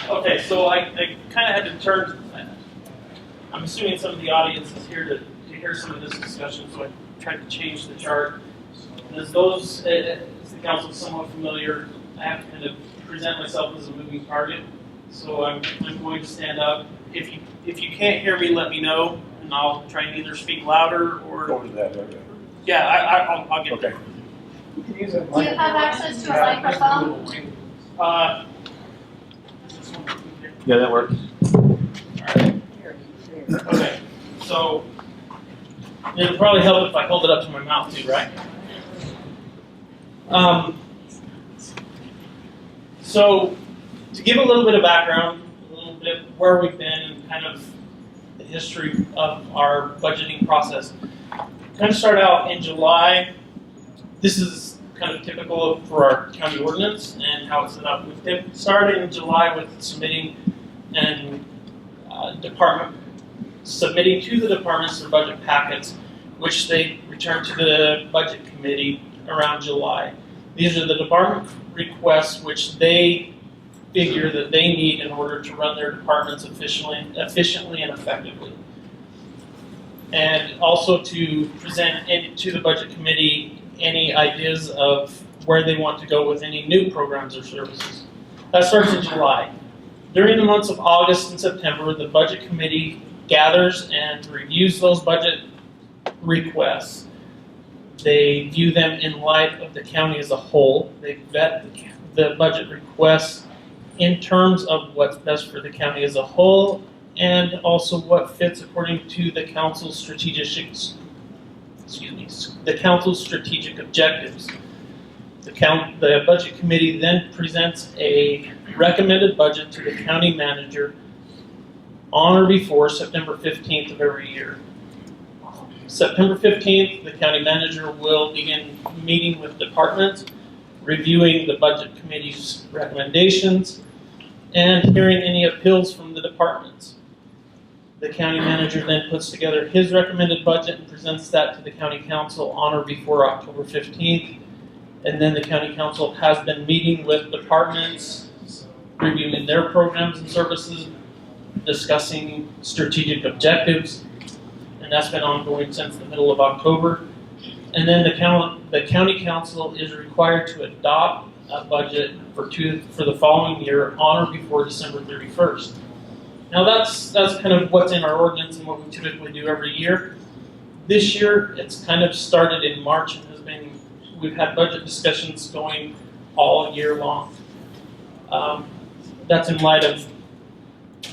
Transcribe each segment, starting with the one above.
Okay, so I kind of had to turn. I'm assuming some of the audience is here to hear some of this discussion, so I tried to change the chart. And as the council is somewhat familiar, I have to kind of present myself as a moving target. So I'm going to stand up. If you can't hear me, let me know, and I'll try and either speak louder or. Go to that area. Yeah, I'll get there. Do you have access to a microphone? Yeah, that works. Okay, so it'll probably help if I hold it up to my mouth too, right? So to give a little bit of background, a little bit where we've been and kind of the history of our budgeting process. Kind of start out in July. This is kind of typical for our county ordinance and how it's set up. We started in July with submitting and submitting to the departments their budget packets, which they return to the budget committee around July. These are the department requests which they figure that they need in order to run their departments efficiently and effectively. And also to present to the budget committee any ideas of where they want to go with any new programs or services. That starts in July. During the months of August and September, the budget committee gathers and reviews those budget requests. They view them in light of the county as a whole. They vet the budget requests in terms of what's best for the county as a whole and also what fits according to the council's strategic objectives. The budget committee then presents a recommended budget to the county manager on or before September 15th of every year. September 15th, the county manager will begin meeting with departments, reviewing the budget committee's recommendations, and hearing any appeals from the departments. The county manager then puts together his recommended budget and presents that to the county council on or before October 15th. And then the county council has been meeting with departments, reviewing their programs and services, discussing strategic objectives, and that's been ongoing since the middle of October. And then the county council is required to adopt a budget for the following year on or before December 31st. Now that's kind of what's in our ordinance and what we typically do every year. This year, it's kind of started in March and we've had budget discussions going all year long. That's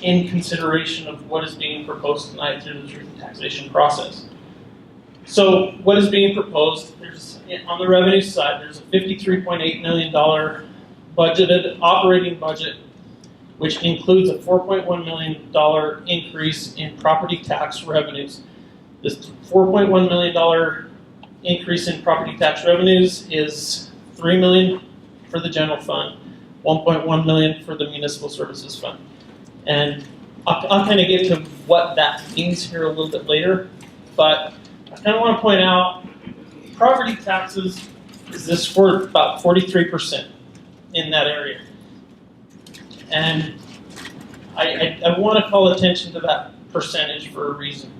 in consideration of what is being proposed tonight through the taxation process. So what is being proposed? On the revenue side, there's a $53.8 million budgeted operating budget, which includes a $4.1 million increase in property tax revenues. This $4.1 million increase in property tax revenues is $3 million for the general fund, $1.1 million for the municipal services fund. And I'll kind of get to what that means here a little bit later, but I kind of want to point out property taxes is this for about 43% in that area. And I want to call attention to that percentage for a reason.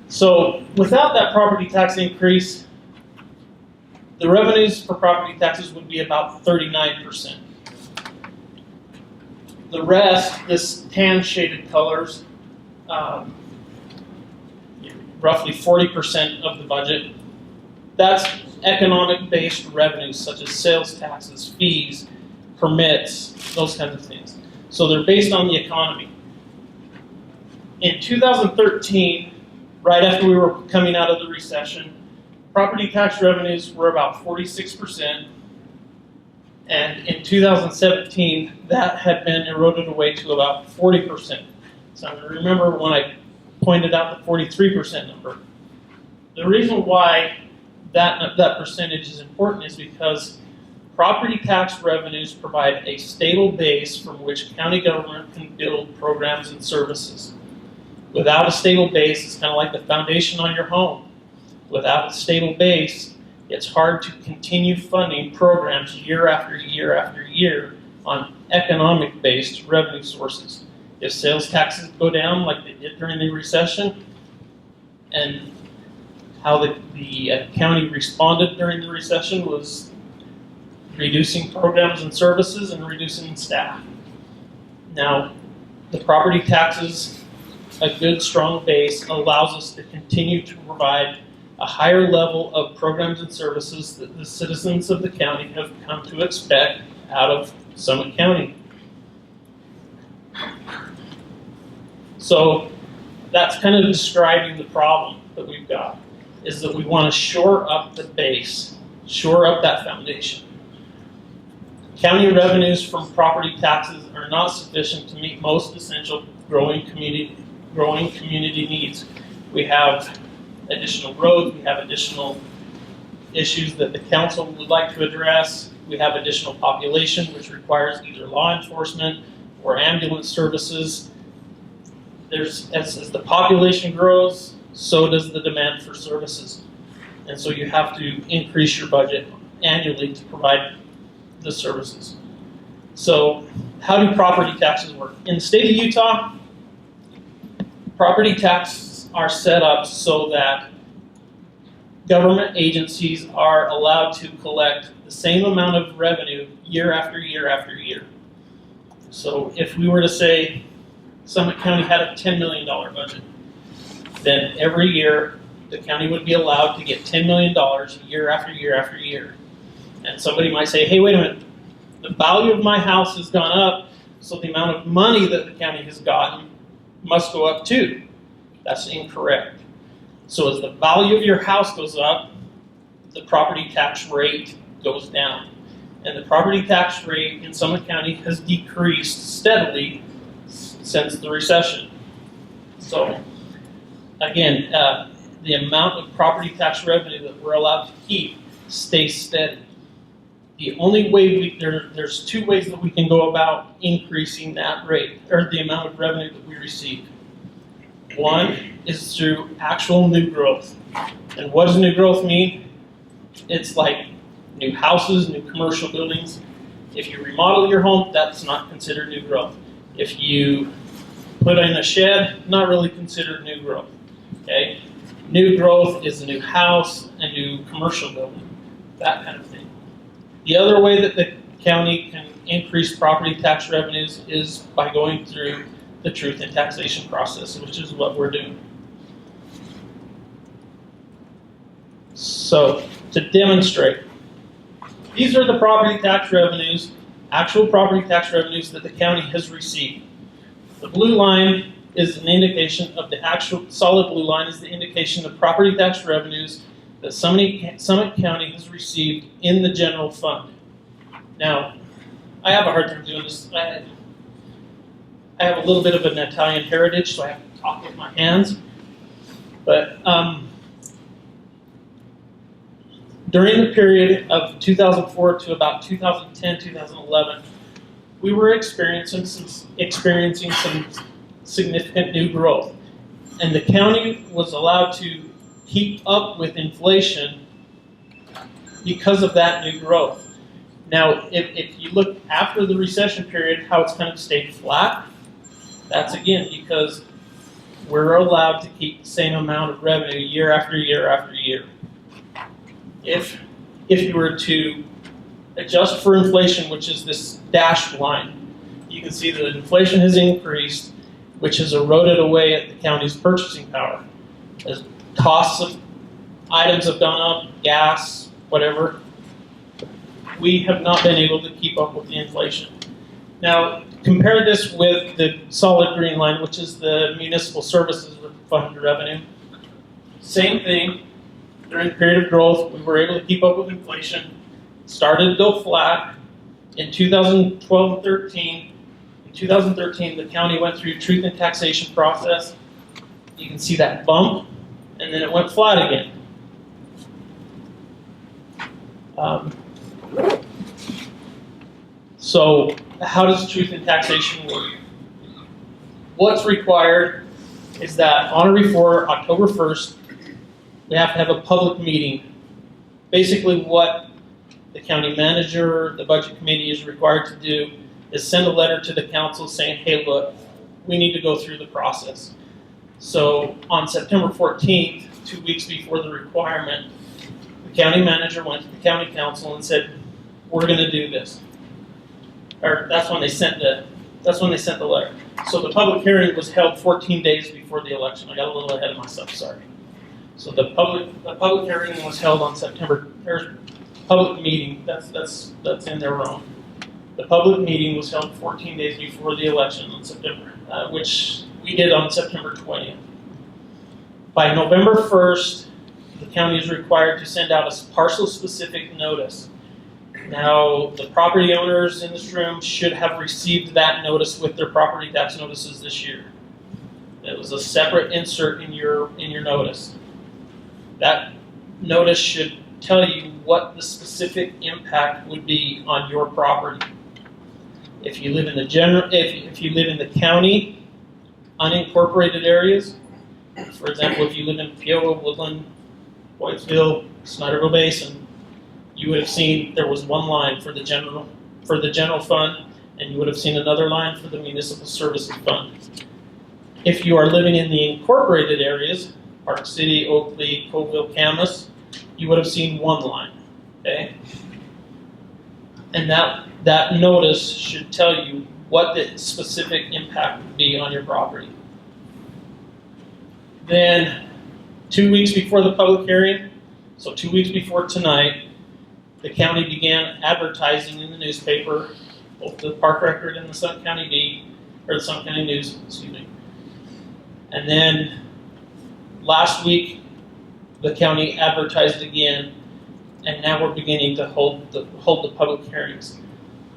So without that property tax increase, the revenues for property taxes would be about 39%. The rest, this tan shaded colors, roughly 40% of the budget, that's economic-based revenues such as sales taxes, fees, permits, those kinds of things. So they're based on the economy. In 2013, right after we were coming out of the recession, property tax revenues were about 46%. And in 2017, that had been eroded away to about 40%. So I remember when I pointed out the 43% number. The reason why that percentage is important is because property tax revenues provide a stable base from which county government can build programs and services. Without a stable base, it's kind of like the foundation on your home. Without a stable base, it's hard to continue funding programs year after year after year on economic-based revenue sources. If sales taxes go down like they did during the recession, and how the county responded during the recession was reducing programs and services and reducing staff. Now, the property taxes, a good strong base, allows us to continue to provide a higher level of programs and services that the citizens of the county have come to expect out of Summit County. So that's kind of describing the problem that we've got, is that we want to shore up the base, shore up that foundation. County revenues from property taxes are not sufficient to meet most essential growing community needs. We have additional roads, we have additional issues that the council would like to address. We have additional population, which requires either law enforcement or ambulance services. As the population grows, so does the demand for services. And so you have to increase your budget annually to provide the services. So how do property taxes work? In the state of Utah, property taxes are set up so that government agencies are allowed to collect the same amount of revenue year after year after year. So if we were to say Summit County had a $10 million budget, then every year the county would be allowed to get $10 million year after year after year. And somebody might say, hey, wait a minute, the value of my house has gone up, so the amount of money that the county has gotten must go up too. That's incorrect. So as the value of your house goes up, the property tax rate goes down. And the property tax rate in Summit County has decreased steadily since the recession. So again, the amount of property tax revenue that we're allowed to keep stays steady. The only way there's two ways that we can go about increasing that rate, or the amount of revenue that we receive. One is through actual new growth. And what does new growth mean? It's like new houses, new commercial buildings. If you remodel your home, that's not considered new growth. If you put in a shed, not really considered new growth. Okay? New growth is a new house, a new commercial building, that kind of thing. The other way that the county can increase property tax revenues is by going through the truth in taxation process, which is what we're doing. So, to demonstrate, these are the property tax revenues, actual property tax revenues that the county has received. The blue line is an indication of the actual, solid blue line is the indication of property tax revenues that Summit County has received in the general fund. Now, I have a hard time doing this. I have a little bit of an Italian heritage, so I have to talk with my hands. But during the period of 2004 to about 2010, 2011, we were experiencing some significant new growth. And the county was allowed to keep up with inflation because of that new growth. Now, if you look after the recession period, how it's kind of stayed flat, that's again because we're allowed to keep the same amount of revenue year after year after year. If you were to adjust for inflation, which is this dashed line, you can see that inflation has increased, which has eroded away at the county's purchasing power. As costs of items have gone up, gas, whatever, we have not been able to keep up with the inflation. Now, compare this with the solid green line, which is the municipal services fund revenue. Same thing. During the period of growth, we were able to keep up with inflation. Started to go flat in 2012 and 13. In 2013, the county went through truth and taxation process. You can see that bump, and then it went flat again. So how does truth in taxation work? What's required is that on or before October 1st, we have to have a public meeting. Basically what the county manager, the budget committee is required to do is send a letter to the council saying, hey, look, we need to go through the process. So on September 14th, 2 weeks before the requirement, the county manager went to the county council and said, we're going to do this. Or that's when they sent the letter. So the public hearing was held 14 days before the election. I got a little ahead of myself, sorry. So the public hearing was held on public meeting, that's in there wrong. The public meeting was held 14 days before the election on September, which we did on September 20th. By November 1st, the county is required to send out a parcel-specific notice. Now, the property owners in this room should have received that notice with their property tax notices this year. It was a separate insert in your notice. That notice should tell you what the specific impact would be on your property. If you live in if you live in the county, unincorporated areas, for example, if you live in Peoria, Woodland, Whitesville, Snyderville Basin, you would have seen there was one line for the general fund, and you would have seen another line for the municipal services fund. If you are living in the incorporated areas, Park City, Oakley, Coville, Camas, you would have seen one line, okay? And that notice should tell you what the specific impact would be on your property. Then, 2 weeks before the public hearing, so 2 weeks before tonight, the county began advertising in the newspaper, both the Park Record and the Summit County Bee, or the Summit County News, excuse me. And then last week, the county advertised again, and now we're beginning to hold the public hearings.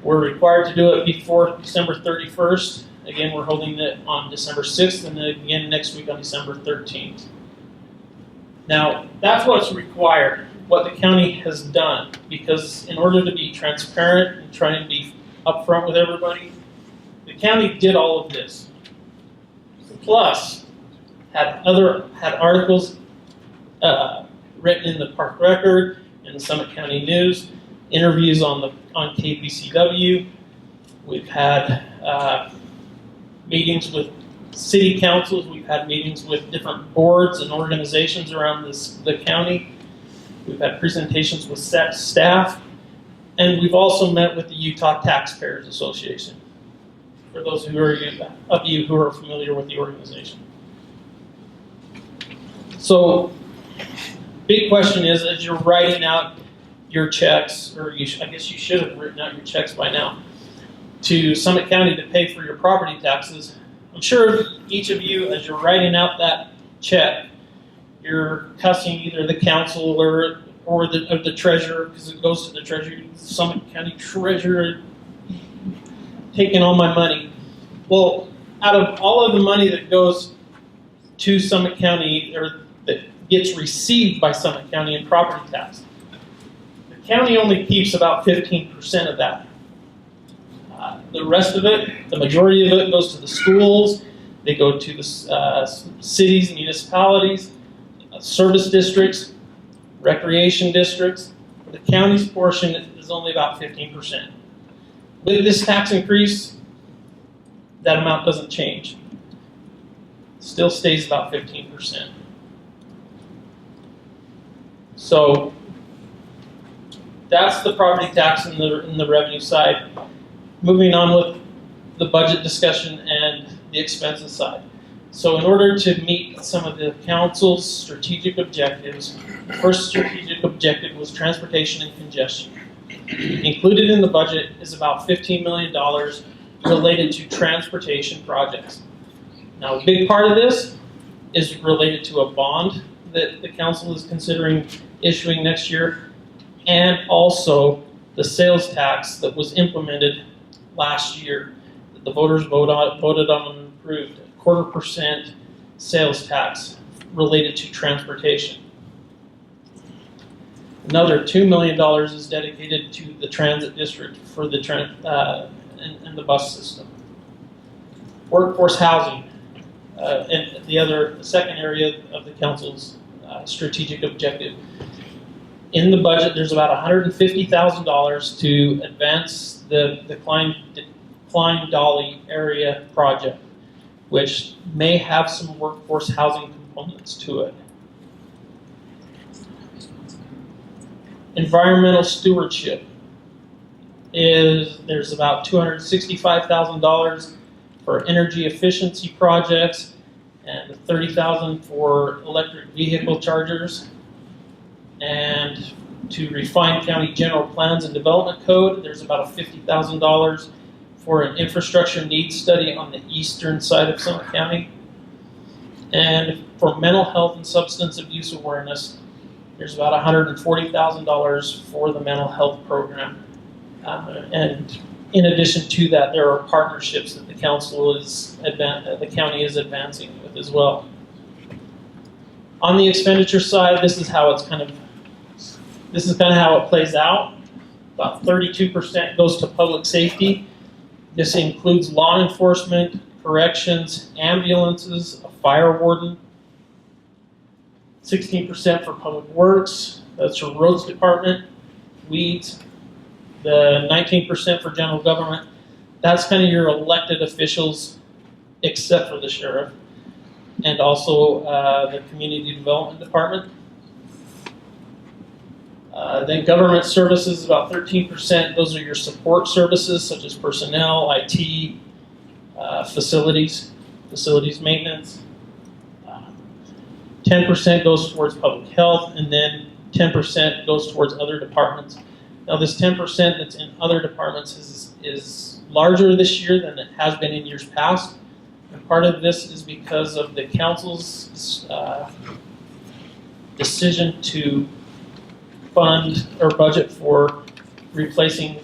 We're required to do it before December 31st. Again, we're holding it on December 6th, and then again next week on December 13th. Now, that's what's required, what the county has done, because in order to be transparent and try and be upfront with everybody, the county did all of this. Plus, had articles written in the Park Record, in the Summit County News, interviews on KPCW. We've had meetings with city councils. We've had meetings with different boards and organizations around the county. We've had presentations with staff, and we've also met with the Utah Taxpayers Association. For those of you who are familiar with the organization. So, big question is, as you're writing out your checks, or I guess you should have written out your checks by now, to Summit County to pay for your property taxes, I'm sure each of you, as you're writing out that check, you're cussing either the council or the treasurer, because it goes to the treasurer, Summit County treasurer, taking all my money. Well, out of all of the money that goes to Summit County, or that gets received by Summit County in property tax, the county only keeps about 15% of that. The rest of it, the majority of it, goes to the schools. They go to the cities and municipalities, service districts, recreation districts. The county's portion is only about 15%. With this tax increase, that amount doesn't change. It still stays about 15%. So that's the property tax in the revenue side. Moving on with the budget discussion and the expenses side. So in order to meet some of the council's strategic objectives, the first strategic objective was transportation and congestion. Included in the budget is about $15 million related to transportation projects. Now, a big part of this is related to a bond that the council is considering issuing next year, and also the sales tax that was implemented last year that the voters voted on and approved, a 0.25% sales tax related to transportation. Another $2 million is dedicated to the transit district for the and the bus system. Workforce housing, and the second area of the council's strategic objective. In the budget, there's about $150,000 to advance the Klein Dolly area project, which may have some workforce housing components to it. Environmental stewardship there's about $265,000 for energy efficiency projects and $30,000 for electric vehicle chargers. And to refine county general plans and development code, there's about $50,000 for an infrastructure needs study on the eastern side of Summit County. And for mental health and substance abuse awareness, there's about $140,000 for the mental health program. And in addition to that, there are partnerships that the county is advancing with as well. On the expenditure side, this is how it plays out. About 32% goes to public safety. This includes law enforcement, corrections, ambulances, a fire warden. 16% for public works, that's your roads department, weeds. The 19% for general government, that's kind of your elected officials, except for the sheriff, and also the community development department. Then government services, about 13%. Those are your support services, such as personnel, IT, facilities maintenance. 10% goes towards public health, and then 10% goes towards other departments. Now, this 10% that's in other departments is larger this year than it has been in years past. And part of this is because of the council's decision to fund or budget for replacing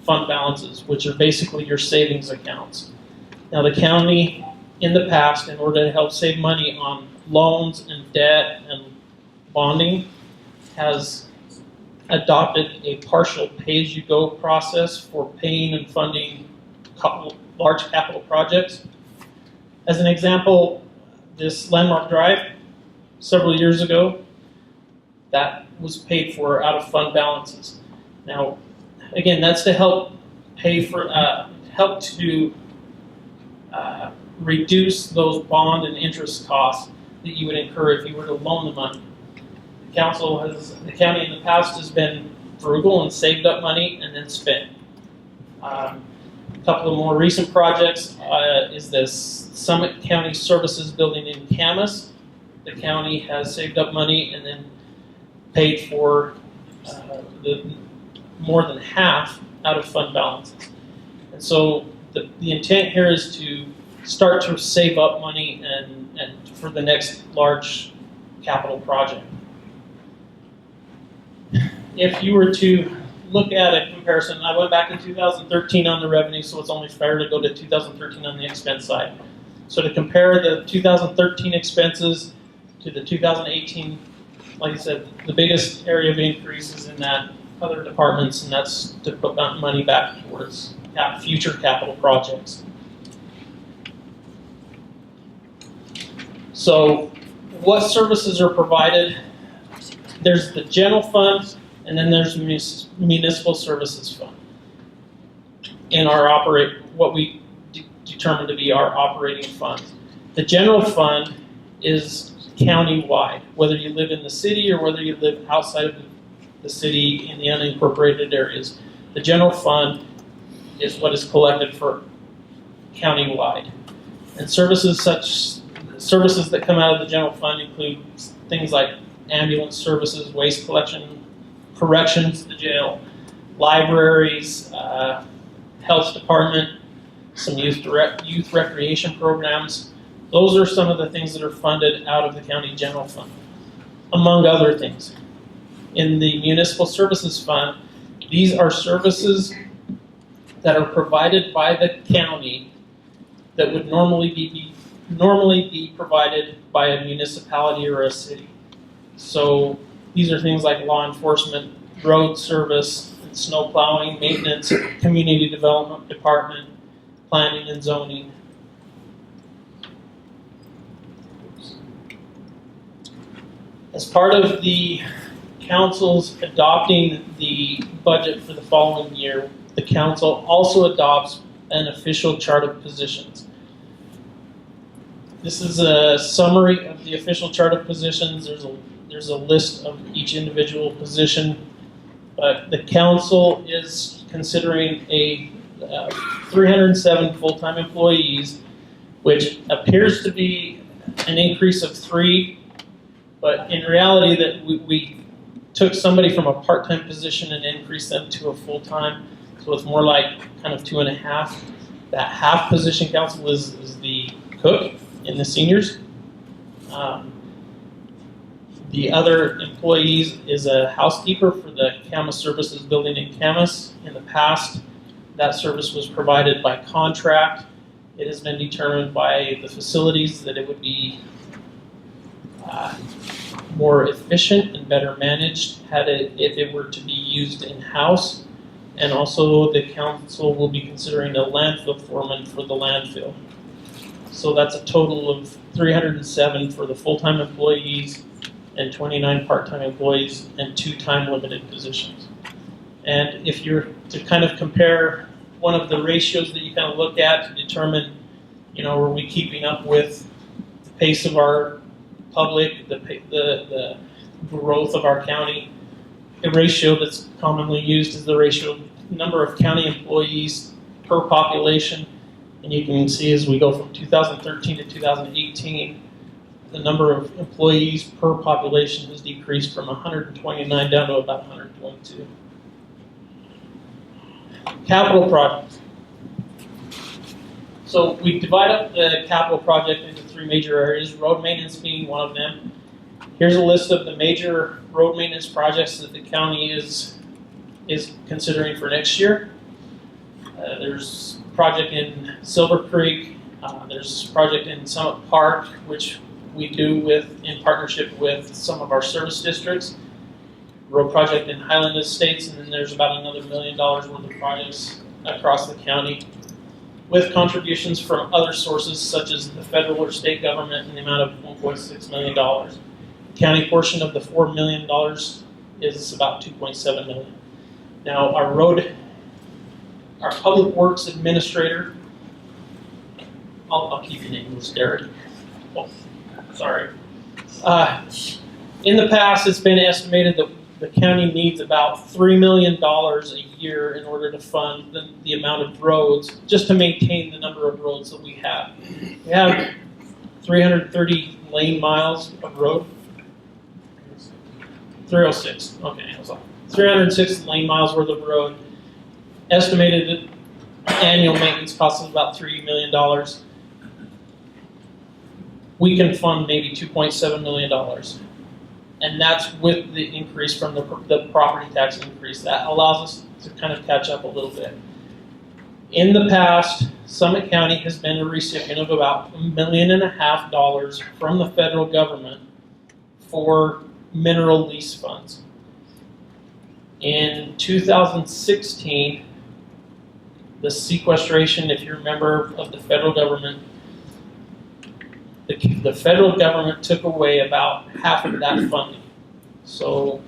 fund balances, which are basically your savings accounts. Now, the county in the past, in order to help save money on loans and debt and bonding, has adopted a partial pay-as-you-go process for paying and funding large capital projects. As an example, this Landmark Drive, several years ago, that was paid for out of fund balances. Now, again, that's to help pay for, help to reduce those bond and interest costs that you would incur if you were to loan the money. The county in the past has been frugal and saved up money and then spent. A couple of more recent projects is this Summit County Services building in Camas. The county has saved up money and then paid for more than half out of fund balances. And so the intent here is to start to save up money and for the next large capital project. If you were to look at a comparison, I went back in 2013 on the revenue, so it's only fair to go to 2013 on the expense side. So to compare the 2013 expenses to the 2018, like I said, the biggest area of increase is in that other departments, and that's to put that money back towards future capital projects. So what services are provided? There's the general fund, and then there's municipal services fund. In our what we determine to be our operating funds. The general fund is county-wide, whether you live in the city or whether you live outside of the city in the unincorporated areas. The general fund is what is collected for county-wide. And services that come out of the general fund include things like ambulance services, waste collection, corrections, the jail, libraries, health department, some youth recreation programs. Those are some of the things that are funded out of the county general fund, among other things. In the municipal services fund, these are services that are provided by the county that would normally be provided by a municipality or a city. So these are things like law enforcement, road service, snow plowing, maintenance, community development department, planning and zoning. As part of the council's adopting the budget for the following year, the council also adopts an official chart of positions. This is a summary of the official chart of positions. There's a list of each individual position, but the council is considering a 307 full-time employees, which appears to be an increase of 3, but in reality that we took somebody from a part-time position and increased them to a full-time, so it's more like kind of 2.5. That half position council is the cook in the seniors. The other employees is a housekeeper for the Camas Services building in Camas. In the past, that service was provided by contract. It has been determined by the facilities that it would be more efficient and better managed if it were to be used in-house. And also the council will be considering a landfill foreman for the landfill. So that's a total of 307 for the full-time employees and 29 part-time employees and 2 time-limited positions. And if you're to kind of compare one of the ratios that you kind of look at to determine, are we keeping up with the pace of our public, the growth of our county, a ratio that's commonly used is the ratio of number of county employees per population. And you can see as we go from 2013 to 2018, the number of employees per population has decreased from 129 down to about 122. Capital projects. So we divide up the capital project into 3 major areas, road maintenance being one of them. Here's a list of the major road maintenance projects that the county is considering for next year. There's a project in Silver Creek. There's a project in Summit Park, which we do in partnership with some of our service districts. Road project in Highland Estates, and then there's about another $1 million worth of projects across the county with contributions from other sources such as the federal or state government in the amount of $1.6 million. The county portion of the $4 million is about $2.7 million. Now our public works administrator, I'll keep your name, Ms. Derek. Oh, sorry. In the past, it's been estimated that the county needs about $3 million a year in order to fund the amount of roads, just to maintain the number of roads that we have. We have 330 lane miles of road. 306, okay, I was off. 306 lane miles worth of road. Estimated annual maintenance cost is about $3 million. We can fund maybe $2.7 million. And that's with the increase from the property tax increase. That allows us to kind of catch up a little bit. In the past, Summit County has been a recipient of about $1.5 million from the federal government for mineral lease funds. In 2016, the sequestration, if you remember, of the federal government, the federal government took away about half of that funding. So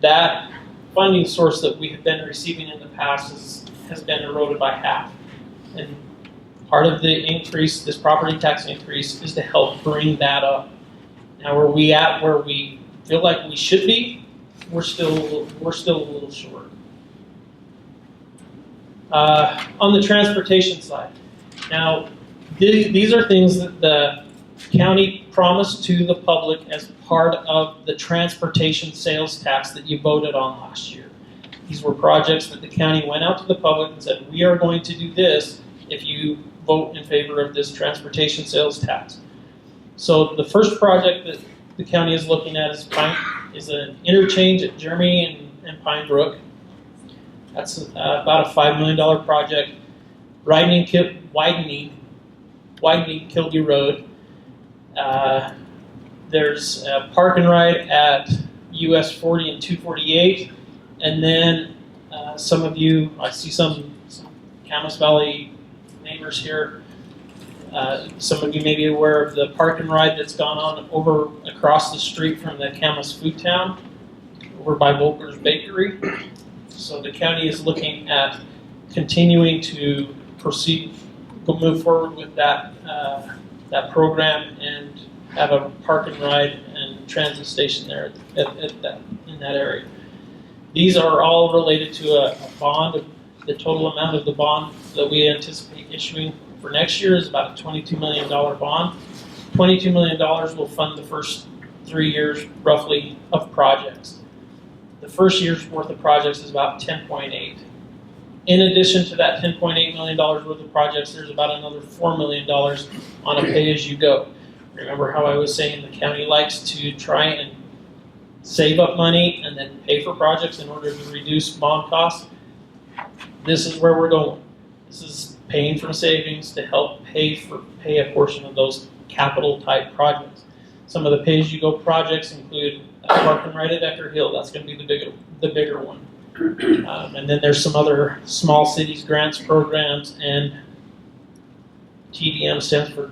that funding source that we have been receiving in the past has been eroded by half. And part of the increase, this property tax increase, is to help bring that up. Now, are we at where we feel like we should be? We're still a little short. On the transportation side, now these are things that the county promised to the public as part of the transportation sales tax that you voted on last year. These were projects that the county went out to the public and said, we are going to do this if you vote in favor of this transportation sales tax. So the first project that the county is looking at is an interchange at Jeremy and Pine Brook. That's about a $5 million project. Widening Kilby Road. There's a park and ride at US 40 and 248. And then some of you, I see some Camas Valley neighbors here. Some of you may be aware of the park and ride that's gone on over across the street from the Camas Food Town, over by Volker's Bakery. So the county is looking at continuing to move forward with that program and have a park and ride and transit station there in that area. These are all related to a bond. The total amount of the bond that we anticipate issuing for next year is about a $22 million bond. $22 million will fund the first 3 years, roughly, of projects. The first year's worth of projects is about 10.8. In addition to that $10.8 million worth of projects, there's about another $4 million on a pay-as-you-go. Remember how I was saying the county likes to try and save up money and then pay for projects in order to reduce bond costs? This is where we're going. This is paying from savings to help pay a portion of those capital type projects. Some of the pay-as-you-go projects include Park and Ride at Ecker Hill. That's going to be the bigger one. And then there's some other small cities grants programs, and TDM stands for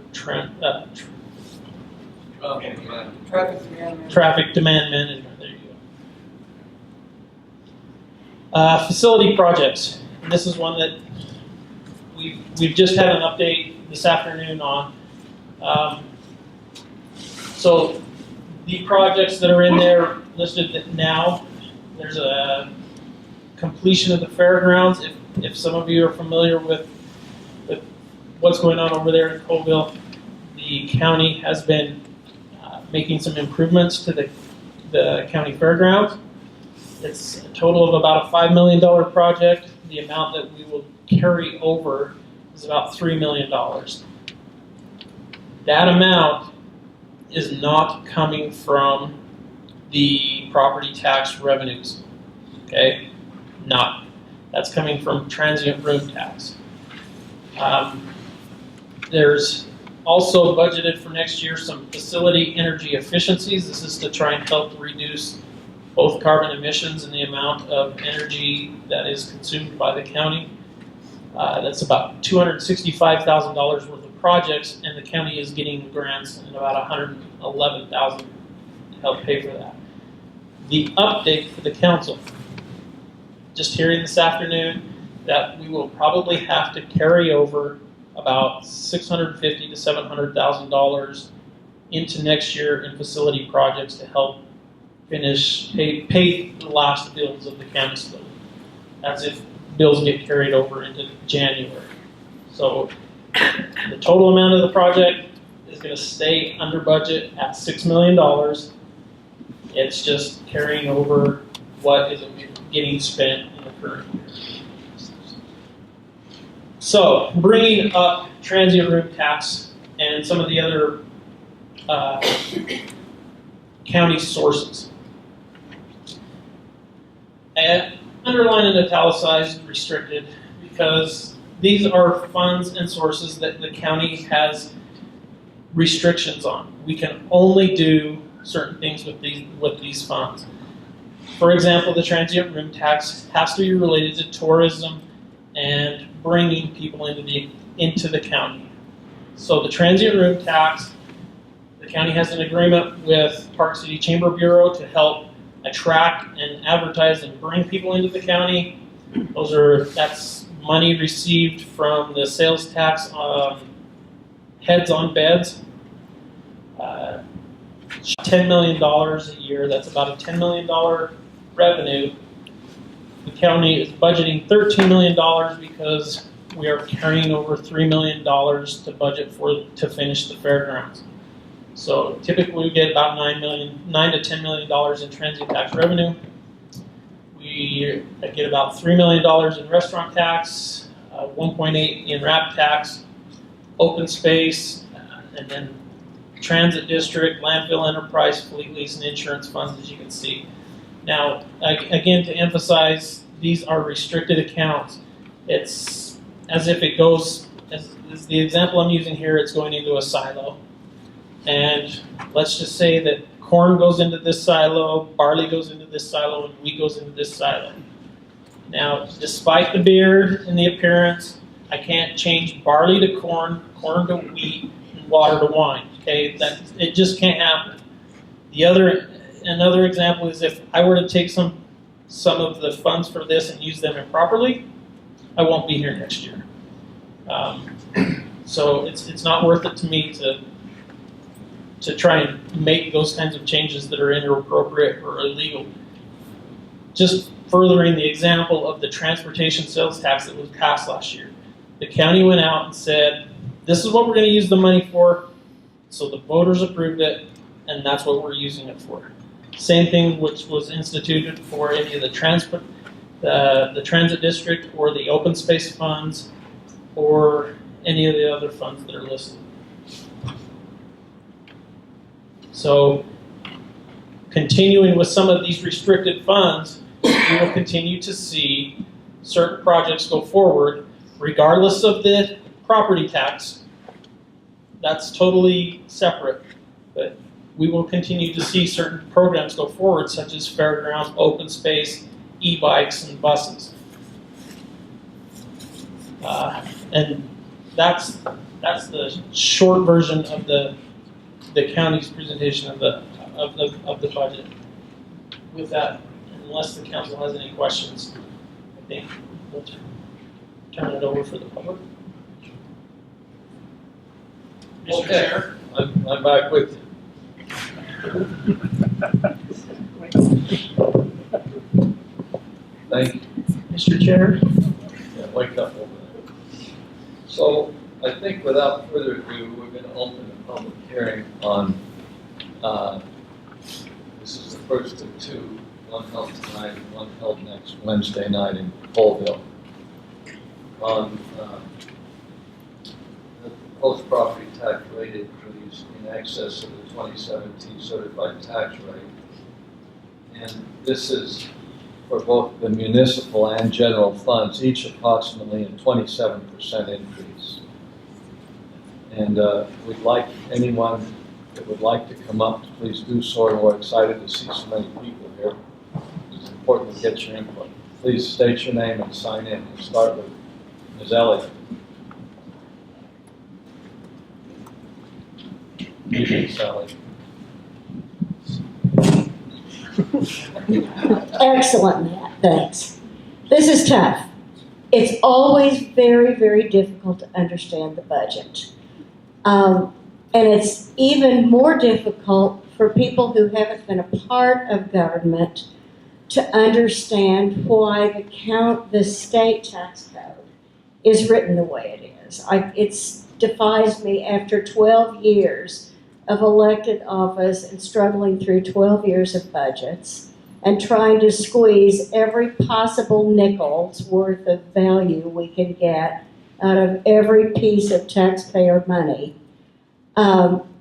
Traffic Demand Management. There you go. Facility projects. And this is one that we've just had an update this afternoon on. So the projects that are in there listed now, there's a completion of the fairgrounds. If some of you are familiar with what's going on over there in Colville, the county has been making some improvements to the county fairgrounds. It's a total of about a $5 million project. The amount that we will carry over is about $3 million. That amount is not coming from the property tax revenues, okay? Not. That's coming from transient room tax. There's also budgeted for next year some facility energy efficiencies. This is to try and help reduce both carbon emissions and the amount of energy that is consumed by the county. That's about $265,000 worth of projects, and the county is getting grants and about $111,000 to help pay for that. The update for the council, just hearing this afternoon that we will probably have to carry over about $650,000 to $700,000 into next year in facility projects to help pay the last bills of the county still. That's if bills get carried over into January. So the total amount of the project is going to stay under budget at $6 million. It's just carrying over what is getting spent in the current year. So, bringing up transient room tax and some of the other county sources. And underline and italicized restricted because these are funds and sources that the county has restrictions on. We can only do certain things with these funds. For example, the transient room tax has to be related to tourism and bringing people into the county. So the transient room tax, the county has an agreement with Park City Chamber Bureau to help attract and advertise and bring people into the county. That's money received from the sales tax on heads on beds. $10 million a year, that's about a $10 million revenue. The county is budgeting $13 million because we are carrying over $3 million to budget to finish the fairgrounds. So typically we get about $9 to $10 million in transient tax revenue. We get about $3 million in restaurant tax, 1.8 in wrap tax, open space, and then transit district, landfill enterprise, fleet lease, and insurance funds, as you can see. Now, again, to emphasize, these are restricted accounts. It's as if it goes, as the example I'm using here, it's going into a silo. And let's just say that corn goes into this silo, barley goes into this silo, and wheat goes into this silo. Now, despite the beard and the appearance, I can't change barley to corn, corn to wheat, and water to wine. Okay, it just can't happen. Another example is if I were to take some of the funds for this and use them improperly, I won't be here next year. So it's not worth it to me to try and make those kinds of changes that are inappropriate or illegal. Just furthering the example of the transportation sales tax that was passed last year. The county went out and said, this is what we're going to use the money for, so the voters approved it, and that's what we're using it for. Same thing which was instituted for any of the transit district or the open space funds or any of the other funds that are listed. So continuing with some of these restricted funds, we will continue to see certain projects go forward regardless of the property tax. That's totally separate, but we will continue to see certain programs go forward, such as fairgrounds, open space, e-bikes, and buses. And that's the short version of the county's presentation of the budget. With that, unless the council has any questions, I think we'll turn it over for the public. Mr. Okay. Chair. I'm back with you. Thank you. Mr. Chair. Yeah, wake up over there. So I think without further ado, we're going to open a public hearing on, this is the first of two, one held tonight and one held next Wednesday night in Colville, on the proposed property tax rate increase in excess of the 2017 certified tax rate. And this is for both the municipal and general funds, each approximately a 27% increase. And we'd like anyone that would like to come up to please do so, and we're excited to see so many people here. It's important to get your input. Please state your name and sign in. We'll start with Ms. Elliott. Evening, Sally. Excellent, Matt. Thanks. This is tough. It's always very, very difficult to understand the budget. And it's even more difficult for people who haven't been a part of government to understand why the state tax code is written the way it is. It defies me after 12 years of elected office and struggling through 12 years of budgets and trying to squeeze every possible nickel's worth of value we can get out of every piece of taxpayer money.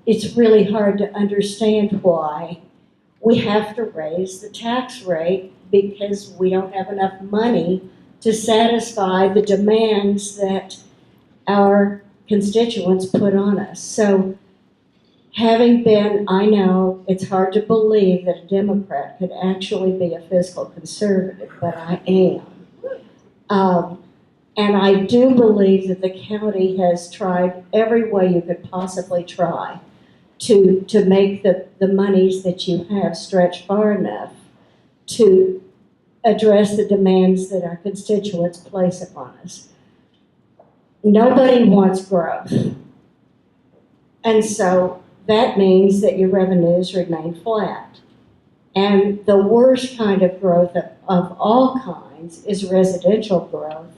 It's really hard to understand why we have to raise the tax rate because we don't have enough money to satisfy the demands that our constituents put on us. So having been, I know it's hard to believe that a Democrat could actually be a fiscal conservative, but I am. And I do believe that the county has tried every way you could possibly try to make the monies that you have stretch far enough to address the demands that our constituents place upon us. Nobody wants growth. And so that means that your revenues remain flat. And the worst kind of growth of all kinds is residential growth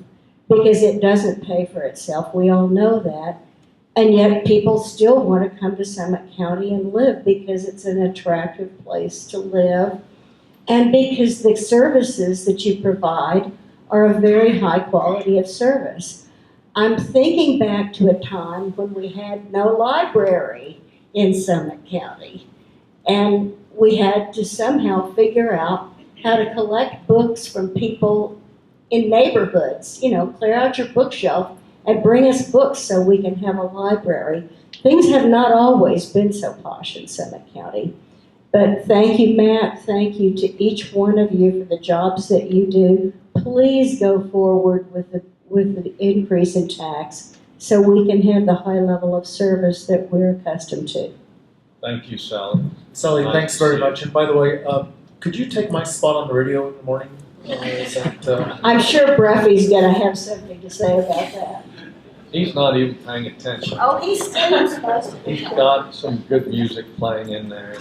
because it doesn't pay for itself. We all know that. And yet people still want to come to Summit County and live because it's an attractive place to live and because the services that you provide are a very high quality of service. I'm thinking back to a time when we had no library in Summit County. And we had to somehow figure out how to collect books from people in neighborhoods, clear out your bookshelf and bring us books so we can have a library. Things have not always been so posh in Summit County. But thank you, Matt. Thank you to each one of you for the jobs that you do. Please go forward with the increase in tax so we can have the high level of service that we're accustomed to. Thank you, Sally. Sally, Nice thanks to very see much. And by the way, could you take my spot on the radio in the morning? I'm sure Breffy's gonna have something to say about that. He's not even paying attention. Oh, he's still supposed to be. He's got some good music playing in there.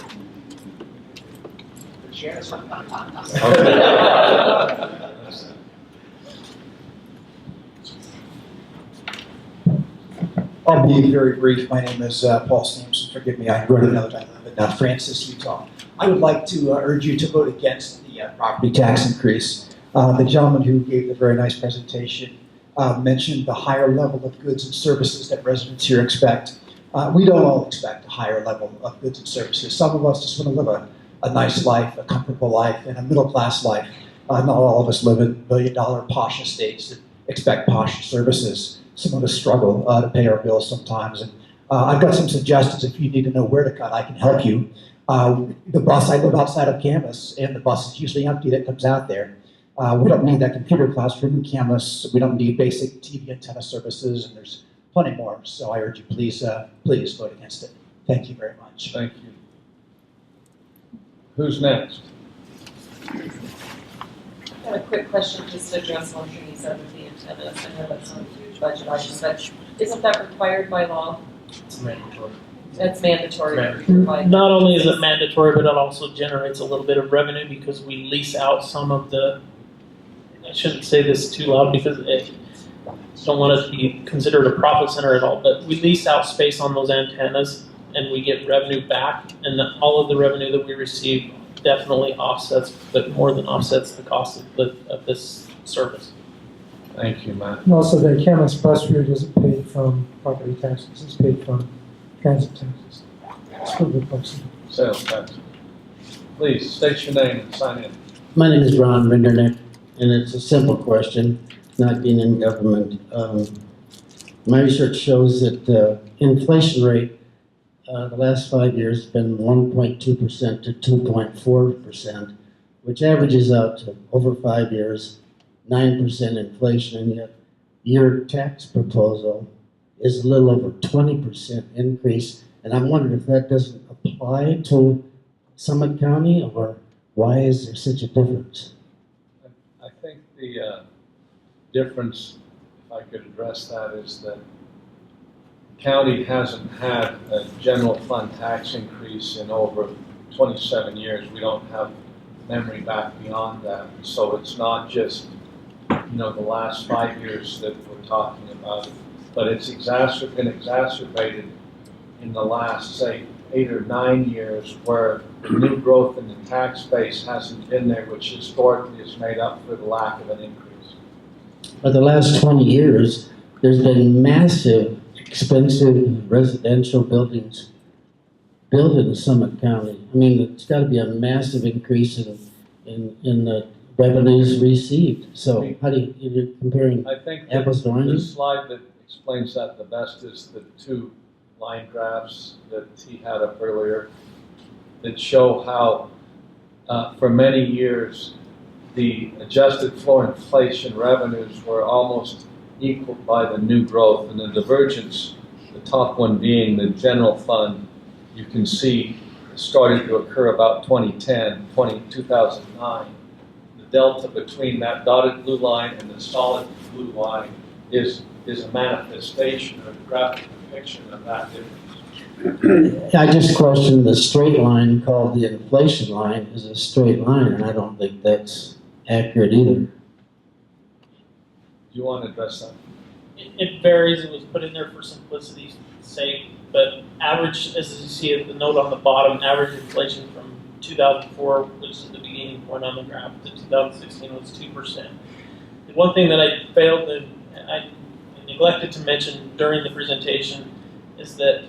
I'll be very brief. My name is Paul Sampson. Forgive me, I wrote a note. I live in Francis, Utah. I would like to urge you to vote against the property tax increase. The gentleman who gave the very nice presentation mentioned the higher level of goods and services that residents here expect. We don't all expect a higher level of goods and services. Some of us just want to live a nice life, a comfortable life, and a middle-class life. Not all of us live in billion-dollar posh estates that expect posh services. Some of us struggle to pay our bills sometimes. And I've got some suggestions if you need to know where to cut. I can help you. The bus, I live outside of Camas, and the bus is usually empty that comes out there. We don't need that computer classroom in Camas. We don't need basic TV antenna services, and there's plenty more. So I urge you, please vote against it. Thank you very much. Thank you. Who's next? I have a quick question just to address one thing you said with the antennas. I know that's not a huge budget item, but isn't that required by law? It's mandatory. That's mandatory to Mandatory. provide. Not only is it mandatory, but it also generates a little bit of revenue because we lease out some of the, I shouldn't say this too loud because I don't want it to be considered a profit center at all, but we lease out space on those antennas and we get revenue back, and all of the revenue that we receive definitely offsets, but more than offsets the cost of this service. Thank you, Matt. And also, the Camas bus route isn't paid from property taxes, it's paid from transit taxes. It's for the person. Sales tax. Please state your name and sign in. My name is Ron Mindernick, and it's a simple question, not being in government. My research shows that the inflation rate the last 5 years has been 1.2% to 2.4%, which averages out to over 5 years, 9% inflation, and yet your tax proposal is a little over 20% increase. And I'm wondering if that doesn't apply to Summit County, or why is there such a difference? I think the difference, if I could address that, is that county hasn't had a general fund tax increase in over 27 years. We don't have memory back beyond that. So it's not just, the last 5 years that we're talking about, but it's been exacerbated in the last, say, 8 or 9 years, where the new growth in the tax base hasn't been there, which historically has made up for the lack of an increase. For the last 20 years, there's been massive, expensive residential buildings built in Summit County. I mean, it's got to be a massive increase in the revenues received. So how do you're comparing I think apples to the oranges? slide that explains that the best is the 2 line graphs that he had up earlier that show how for many years the adjusted for inflation revenues were almost equaled by the new growth, and the divergence, the top one being the general fund, you can see started to occur about 2010, 2009. The delta between that dotted blue line and the solid blue line is a manifestation or a graphic depiction of that difference. I just question the straight line called the inflation line is a straight line, and I don't think that's accurate either. Do you want to address that? It varies. It was put in there for simplicity's sake, but average, as you see at the note on the bottom, average inflation from 2004, which is the beginning point on the graph, to 2016 was 2%. The one thing that I neglected to mention during the presentation is that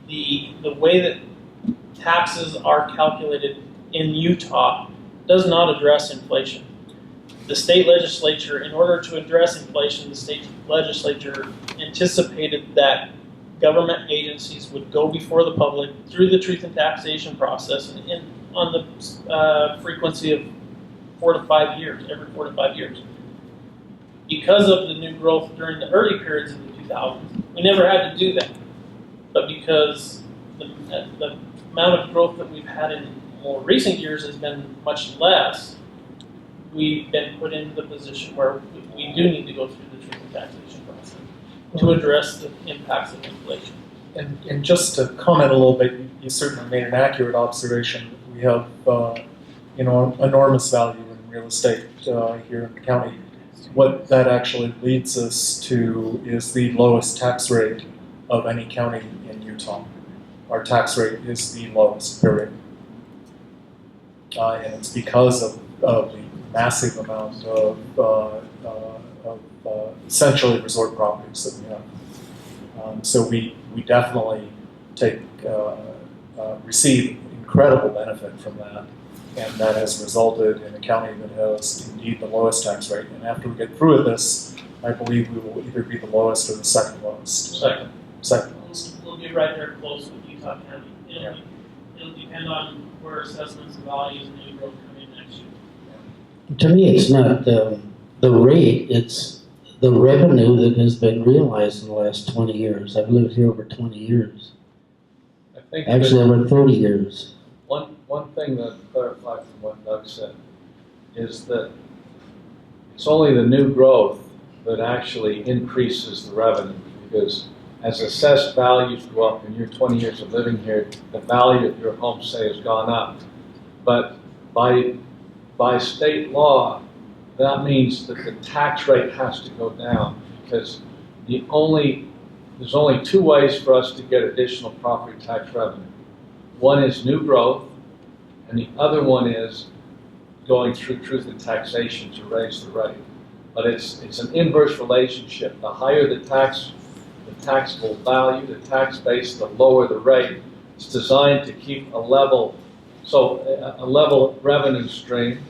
the way that taxes are calculated in Utah does not address inflation. The state legislature, in order to address inflation, the state legislature anticipated that government agencies would go before the public through the truth and taxation process and on the frequency of 4 to 5 years, every 4 to 5 years. Because of the new growth during the early periods of the 2000s, we never had to do that. But because the amount of growth that we've had in more recent years has been much less, we've been put into the position where we do need to go through the truth and taxation process to address the impacts of inflation. And just to comment a little bit, you certainly made an accurate observation. We have, enormous value in real estate here in the county. What that actually leads us to is the lowest tax rate of any county in Utah. Our tax rate is the lowest, period. And it's because of the massive amount of essentially resort properties that we have. So we definitely receive incredible benefit from that, and that has resulted in a county that has indeed the lowest tax rate. And after we get through with this, I believe we will either be the lowest or the second lowest. Second lowest. We'll be right there close with Utah County. It'll depend on where assessments and values and new growth come in next year. To me, it's not the rate, it's the revenue that has been realized in the last 20 years. I've lived here over 20 years. I think Actually, over 30 years. one thing to clarify from what Doug said is that it's only the new growth that actually increases the revenue, because as assessed values go up in your 20 years of living here, the value of your home, say, has gone up. But by state law, that means that the tax rate has to go down, because there's only two ways for us to get additional property tax revenue. One is new growth, and the other one is going through truth and taxation to raise the rate. But it's an inverse relationship. The higher the taxable value, the tax base, the lower the rate. It's designed to keep a level revenue stream.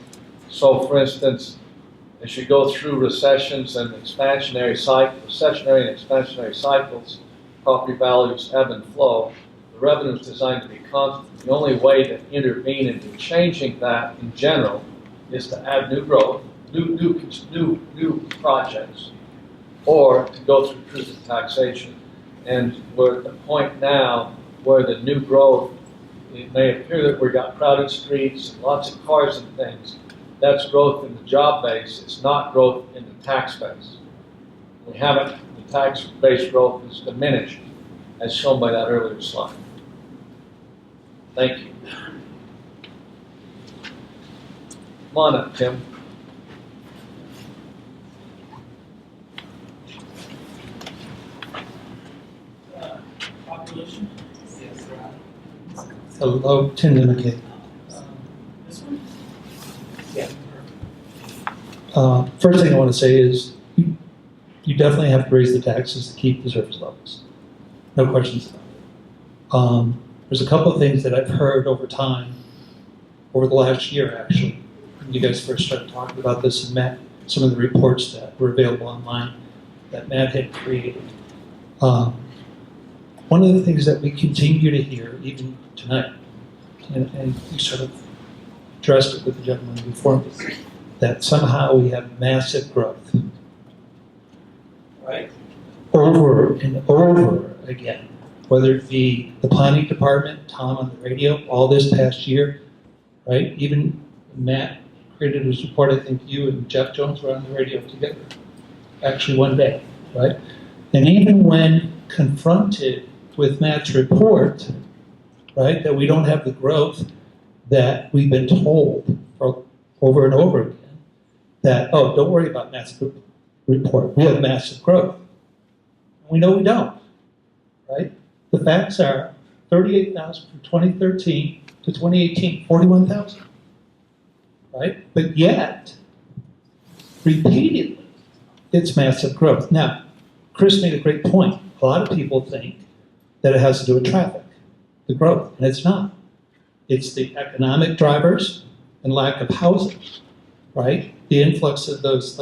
So, for instance, as you go through recessions and expansionary cycles, property values ebb and flow. The revenue is designed to be constant. The only way to intervene into changing that in general is to add new growth, new projects, or to go through truth and taxation. And we're at the point now where the new growth, it may appear that we've got crowded streets and lots of cars and things. That's growth in the job base. It's not growth in the tax base. The tax base growth is diminished, as shown by that earlier slide. Thank you. Come on up, Tim. Population? Hello, Tim Nimike. This one? Yeah. First thing I want to say is you definitely have to raise the taxes to keep the service levels. No questions about it. There's a couple of things that I've heard over time, over the last year actually. When you guys first started talking about this and Matt, some of the reports that were available online that Matt had created. One of the things that we continue to hear, even tonight, and you sort of addressed it with the gentleman before me, that somehow we have massive growth. Right? Over and over again. Whether it be the planning department, Tom on the radio, all this past year, right? Even Matt created his report, I think you and Jeff Jones were on the radio together, actually one day, right? And even when confronted with Matt's report, right, that we don't have the growth that we've been told for over and over again, that, oh, don't worry about Matt's report, we have massive growth. We know we don't, right? The facts are 38,000 from 2013 to 2018, 41,000, right? But yet, repeatedly, it's massive growth. Now, Chris made a great point. A lot of people think that it has to do with traffic, the growth, and it's not. It's the economic drivers and lack of housing, right? The influx of those,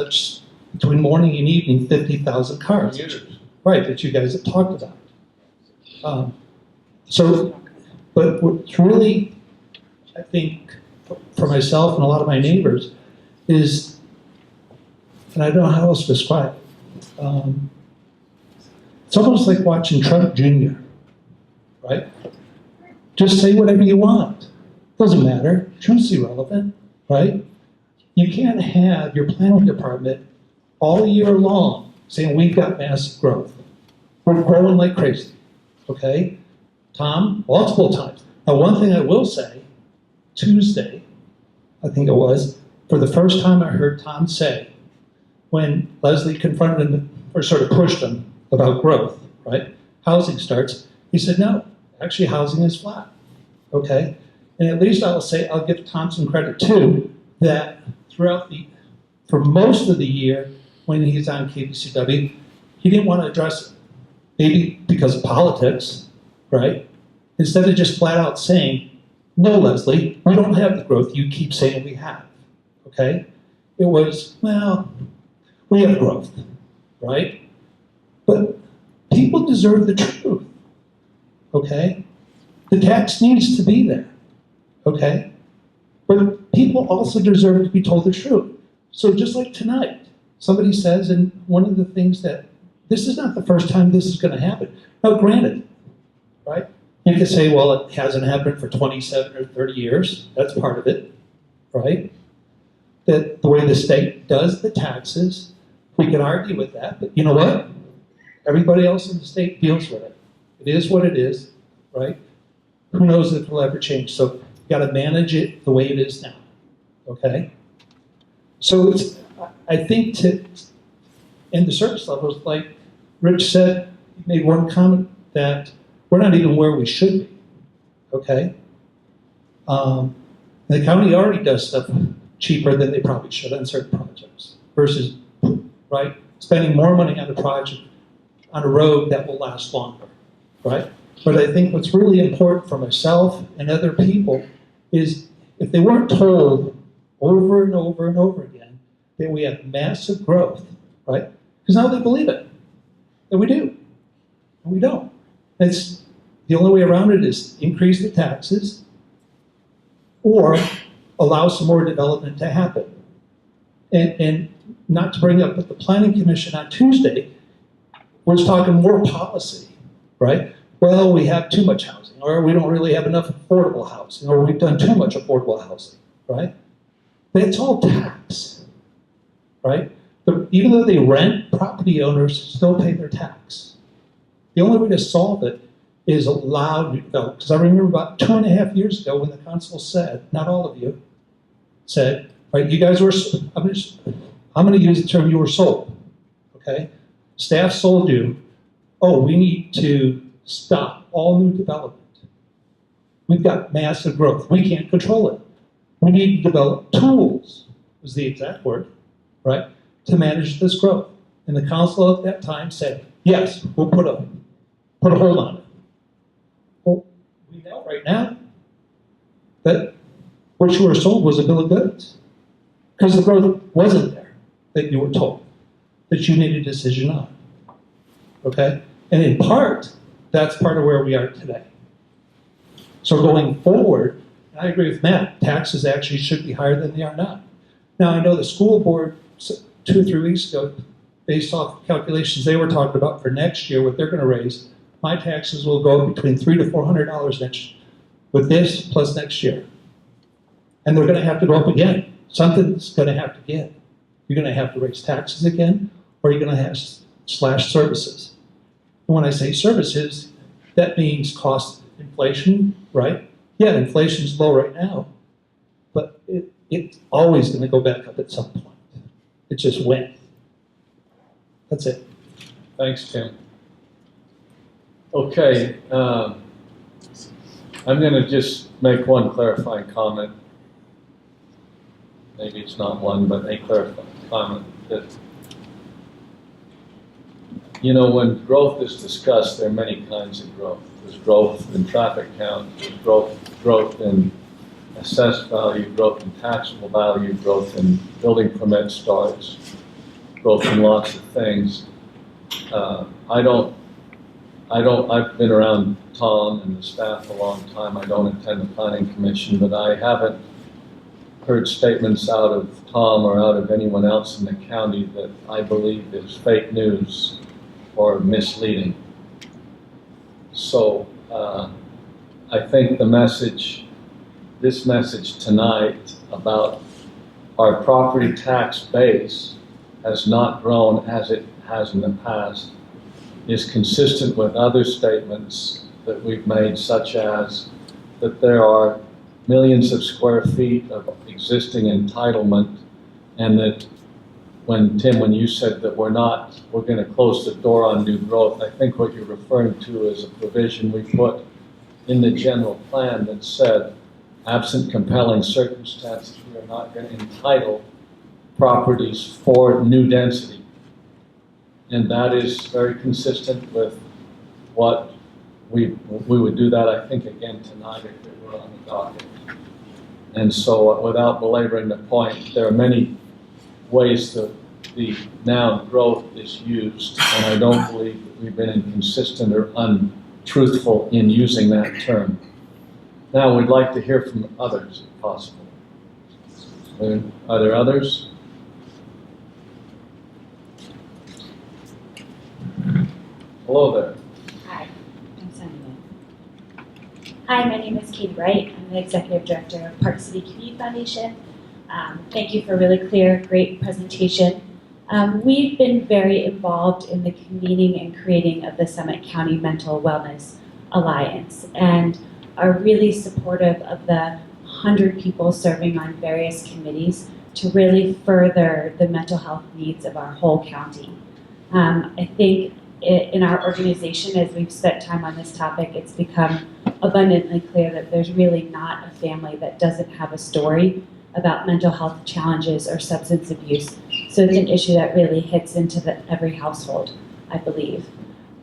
between morning and evening, 50,000 cars. Right, that you guys have talked about. But what's really, I think, for myself and a lot of my neighbors is, and I don't know how else to describe it, it's almost like watching Trump Jr., right? Just say whatever you want. Doesn't matter. Truth's irrelevant, right? You can't have your planning department all year long saying we've got massive growth. We're growing like crazy, okay? Tom, multiple times. Now, one thing I will say, Tuesday, I think it was, for the first time I heard Tom say, when Leslie confronted him, or sort of pushed him about growth, right? Housing starts, he said, no, actually housing is flat, okay? And at least I'll give Tom some credit too, that for most of the year, when he's on KBCW, he didn't want to address it. Maybe because of politics, right? Instead of just flat out saying, no, Leslie, we don't have the growth you keep saying we have, okay? It was, well, we have growth, right? But people deserve the truth, okay? The tax needs to be there, okay? But people also deserve to be told the truth. So just like tonight, somebody says, and one of the things that, this is not the first time this is going to happen. Now, granted, right? You could say, well, it hasn't happened for 27 or 30 years. That's part of it, right? That the way the state does the taxes, we can argue with that, but you know what? Everybody else in the state deals with it. It is what it is, right? Who knows if it'll ever change? So you got to manage it the way it is now, okay? So I think in the service levels, like Rich said, he made one comment that we're not even where we should be, okay? The county already does stuff cheaper than they probably should on certain projects versus, right, spending more money on a project, on a road that will last longer, right? But I think what's really important for myself and other people is if they weren't told over and over and over again that we have massive growth, right? Because now they believe it, that we do, and we don't. It's the only way around it is increase the taxes or allow some more development to happen. And not to bring up, but the Planning Commission on Tuesday was talking more policy, right? Well, we have too much housing, or we don't really have enough affordable housing, or we've done too much affordable housing, right? But it's all tax, right? But even though they rent, property owners still pay their tax. The only way to solve it is allow new development. Because I remember about 2.5 years ago when the council said, not all of you, said, right, you guys were, I'm going to use the term you were sold, okay? Staff sold you, oh, we need to stop all new development. We've got massive growth. We can't control it. We need to develop tools, was the exact word, right, to manage this growth. And the council at that time said, yes, we'll put a hold on it. Well, we know right now that what you were sold was a bill of goods because the growth wasn't there that you were told that you needed a decision on, okay? And in part, that's part of where we are today. So going forward, and I agree with Matt, taxes actually should be higher than they are now. Now, I know the school board 2 or 3 weeks ago, based off calculations they were talking about for next year, what they're going to raise, my taxes will go between $300 to $400 next year with this plus next year. And they're going to have to go up again. Something's going to have to give. You're going to have to raise taxes again, or you're going to have slash services. And when I say services, that means cost inflation, right? Yeah, inflation's low right now, but it's always going to go back up at some point. It just went. That's it. Thanks, Tim. Okay, I'm going to just make one clarifying comment. Maybe it's not one, but a clarifying comment that, you know, when growth is discussed, there are many kinds of growth. There's growth in traffic count, there's growth in assessed value, growth in taxable value, growth in building permit starts, growth in lots of things. I've been around Tom and the staff a long time. I don't attend the Planning Commission, but I haven't heard statements out of Tom or out of anyone else in the county that I believe is fake news or misleading. So I think this message tonight about our property tax base has not grown as it has in the past is consistent with other statements that we've made, such as that there are millions of square feet of existing entitlement, and that when you said that we're going to close the door on new growth, I think what you're referring to is a provision we put in the general plan that said, absent compelling circumstances, we are not going to entitle properties for new density. And that is very consistent with what we would do that, I think, again tonight if it were on the docket. And so without belaboring the point, there are many ways that the noun growth is used, and I don't believe that we've been inconsistent or untruthful in using that term. Now we'd like to hear from others if possible. Are there others? Hello there. Hi, I'm Sonia. Hi, my name is Katie Wright. I'm the Executive Director of Park City Community Foundation. Thank you for a really clear, great presentation. We've been very involved in the convening and creating of the Summit County Mental Wellness Alliance and are really supportive of the 100 people serving on various committees to really further the mental health needs of our whole county. I think in our organization, as we've spent time on this topic, it's become abundantly clear that there's really not a family that doesn't have a story about mental health challenges or substance abuse. So it's an issue that really hits into every household, I believe.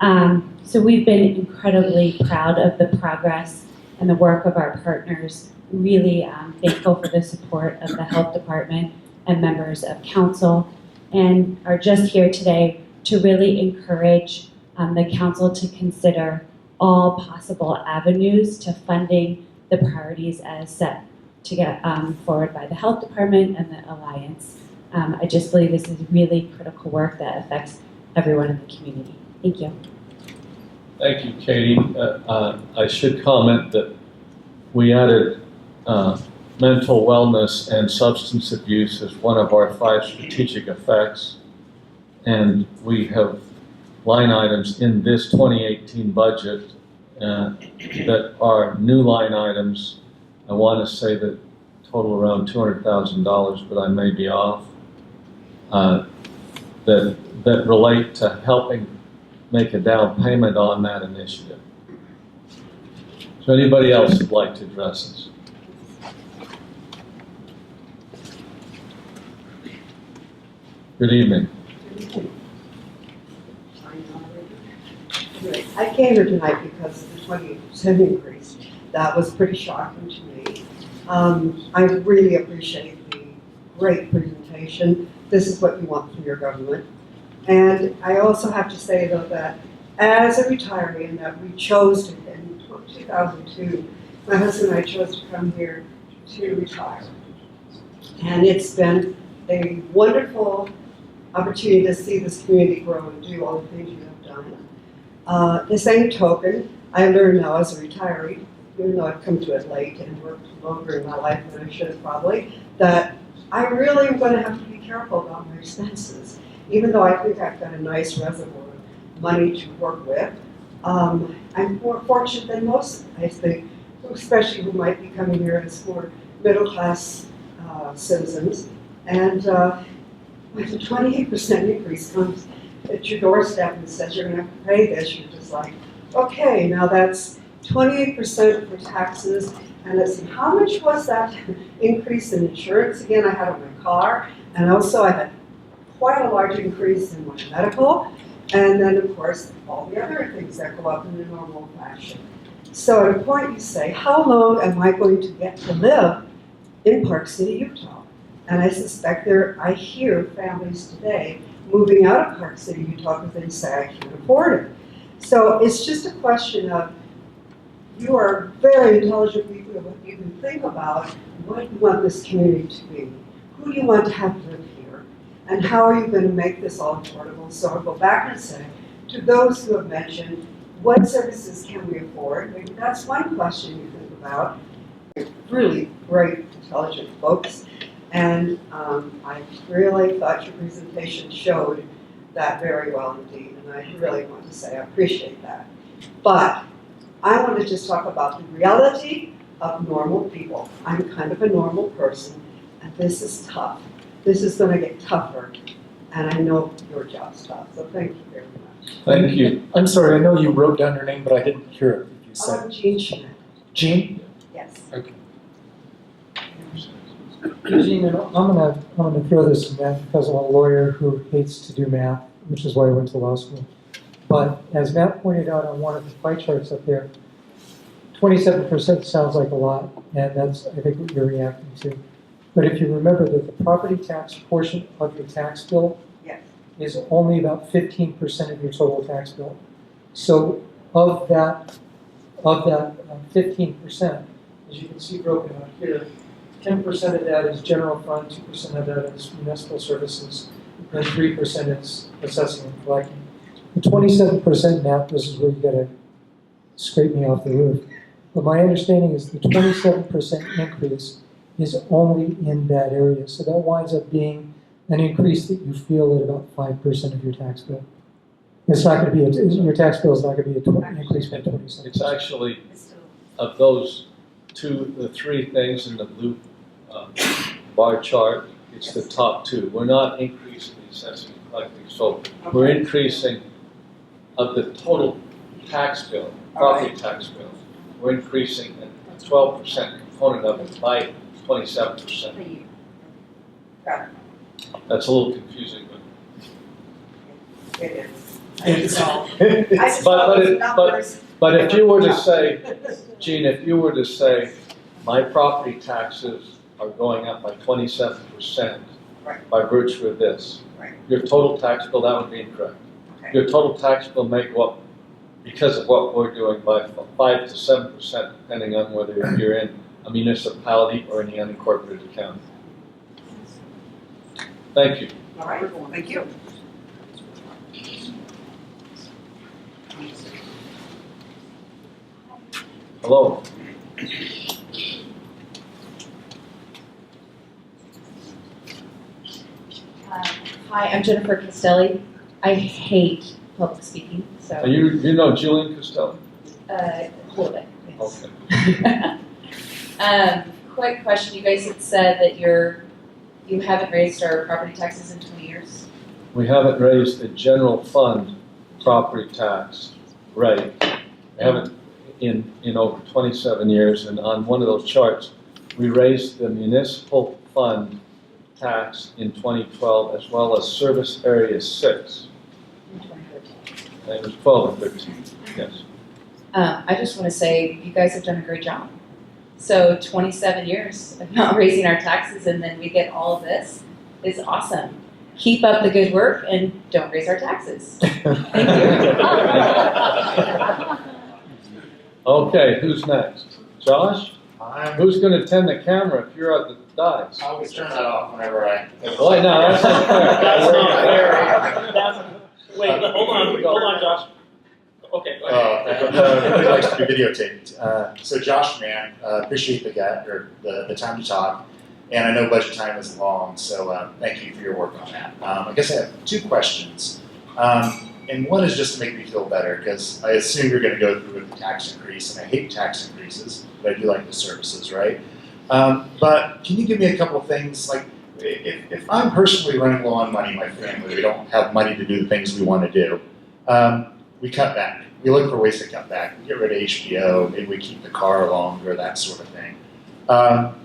So we've been incredibly proud of the progress and the work of our partners, really thankful for the support of the health department and members of council, and are just here today to really encourage the council to consider all possible avenues to funding the priorities as set to get forward by the health department and the alliance. I just believe this is really critical work that affects everyone in the community. Thank you. Thank you, Katie. I should comment that we added mental wellness and substance abuse as one of our 5 strategic effects. And we have line items in this 2018 budget that are new line items. I want to say that total around $200,000, but I may be off, that relate to helping make a down payment on that initiative. So anybody else would like to address this? Good evening. I came here tonight because of the 28% increase. That was pretty shocking to me. I really appreciate the great presentation. This is what you want from your government. And I also have to say, though, that as a retiree, and that we chose to, in 2002, my husband and I chose to come here to retire. And it's been a wonderful opportunity to see this community grow and do all the things you have done. The same token, I learned now as a retiree, even though I've come to it late and worked longer in my life than I should have probably, that I really am going to have to be careful about my expenses. Even though I think I've got a nice reservoir of money to work with, I'm more fortunate than most, I think, especially who might be coming here as more middle-class citizens. And when a 28% increase comes at your doorstep and says you're going to have to pay this, you're just like, okay, now that's 28% for taxes. And let's see, how much was that increase in insurance? Again, I had on my car, and also I had quite a large increase in my medical, and then of course all the other things that go up in the normal fashion. So at a point you say, how long am I going to get to live in Park City, Utah? And I suspect I hear families today moving out of Park City, Utah because they say I can't afford it. So it's just a question of, you are very intelligent people, what you can think about what you want this community to be. Who do you want to have live here? And how are you going to make this all affordable? So I'll go back and say, to those who have mentioned, what services can we afford? Maybe that's one question you think about. Really great, intelligent folks. And I really thought your presentation showed that very well indeed, and I really want to say I appreciate that. But I want to just talk about the reality of normal people. I'm kind of a normal person, and this is tough. This is going to get tougher, and I know your job's tough, so thank you very much. Thank you. I'm sorry, I know you wrote down your name, but I didn't hear it. You said I'm Jean Schmidt. Jean? Yes. Okay. Eugene, I'm gonna throw this in that because I'm a lawyer who hates to do math, which is why I went to law school. But as Matt pointed out on one of the pie charts up there, 27% sounds like a lot, and that's, I think, what you're reacting to. But if you remember that the property tax portion of your tax bill Yes. is only about 15% of your total tax bill. So of that 15%, as you can see broken out here, 10% of that is general fund, 2% of that is municipal services, and 3% is assessing and collecting. The 27%, Matt, this is where you gotta scrape me off the roof. But my understanding is the 27% increase is only in that area. So that winds up being an increase that you feel at about 5% of your tax bill. It's not gonna be, your tax bill is not gonna be an increase by 27%. It's actually, of those the three things in the blue bar chart, it's the top two. We're not increasing the assessing and collecting, so we're increasing of the total tax bill, property tax bill, we're increasing a 12% component of it by 27%. Got it. That's a little confusing, but It is. I just know. I But- just know but those it- numbers. But if you were to say, Gene, if you were to say, my property taxes are going up by 27% Right. by virtue of this, Right. your total tax bill, that would be incorrect. Okay. Your total tax bill may go up because of what we're doing by 5 to 7%, depending on whether you're in a municipality or in the unincorporated county. Thank you. All right, thank you. Hello. Hi, I'm Jennifer Castelli. I hate public speaking, so You know Jillian Costello? a little bit. Yes. Okay. Quick question. You guys had said that you haven't raised our property taxes in 20 years. We haven't raised the general fund property tax rate. We haven't in over 27 years, and on one of those charts, we raised the municipal fund tax in 2012 as well as service area 6. In 2013. And it was 12 and 13, yes. I just want to say you guys have done a great job. So 27 years of not raising our taxes and then we get all of this is awesome. Keep up the good work and don't raise our taxes. Thank you. Okay, who's next? Josh? Who's going to tend the camera if you're at the dice? I always turn that off whenever I. Well, no, that's not fair. That's not fair. Wait, hold on, Josh. Okay, go ahead. Everybody likes to be videotaped. So Josh, man, appreciate the time to talk. And I know budget time is long, so thank you for your work on that. I guess I have two questions. And one is just to make me feel better, because I assume you're going to go through with the tax increase, and I hate tax increases, but I do like the services, right? But can you give me a couple of things, like if I'm personally running low on money, my family, we don't have money to do the things we want to do, we cut back. We look for ways to cut back. We get rid of HBO, maybe we keep the car longer, that sort of thing.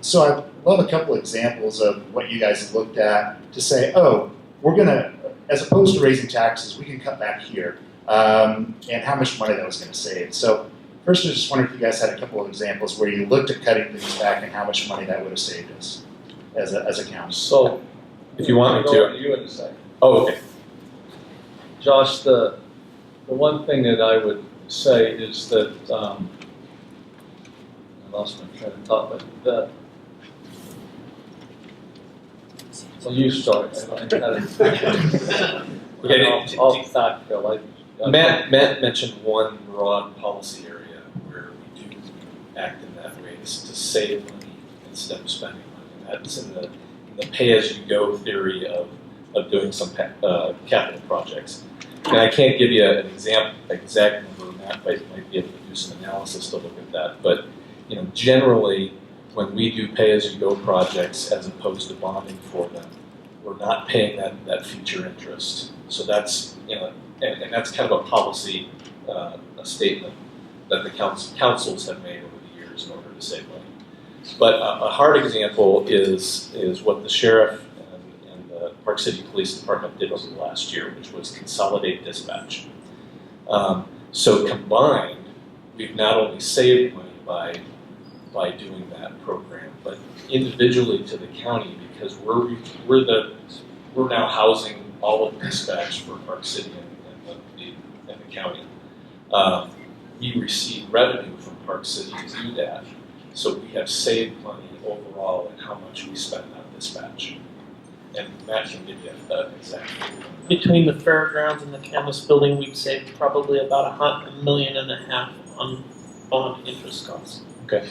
So I love a couple examples of what you guys have looked at to say, oh, we're going to, as opposed to raising taxes, we can cut back here, and how much money that was going to save. So first, I just wondered if you guys had a couple of examples where you looked at cutting things back and how much money that would have saved us as a county. So, If you want me go to. you in a second. Oh, okay. Josh, the one thing that I would say is that, I lost my train of thought, but well, you start. I'll backfill. Matt mentioned one broad policy area where we do act in that way, is to save money instead of spending money. That's in the the pay-as-you-go theory of doing some capital projects. And I can't give you an exact number. Matt might be able to do some analysis to look at that. But generally, when we do pay-as-you-go projects as opposed to bonding for them, we're not paying that future interest. So that's and that's kind of a policy a statement that the councils have made over the years in order to save money. But a hard example is what the sheriff and the Park City Police Department did over the last year, which was consolidate dispatch. So combined, we've not only saved money by doing that program, but individually to the county, because we're now housing all of the dispatch for Park City and the county. We receive revenue from Park City to do that, so we have saved money overall in how much we spend on dispatch. And Matt can give you that exact figure. Between the fairgrounds and the canvas building, we've saved probably about $1.5 million on bond interest costs. Okay.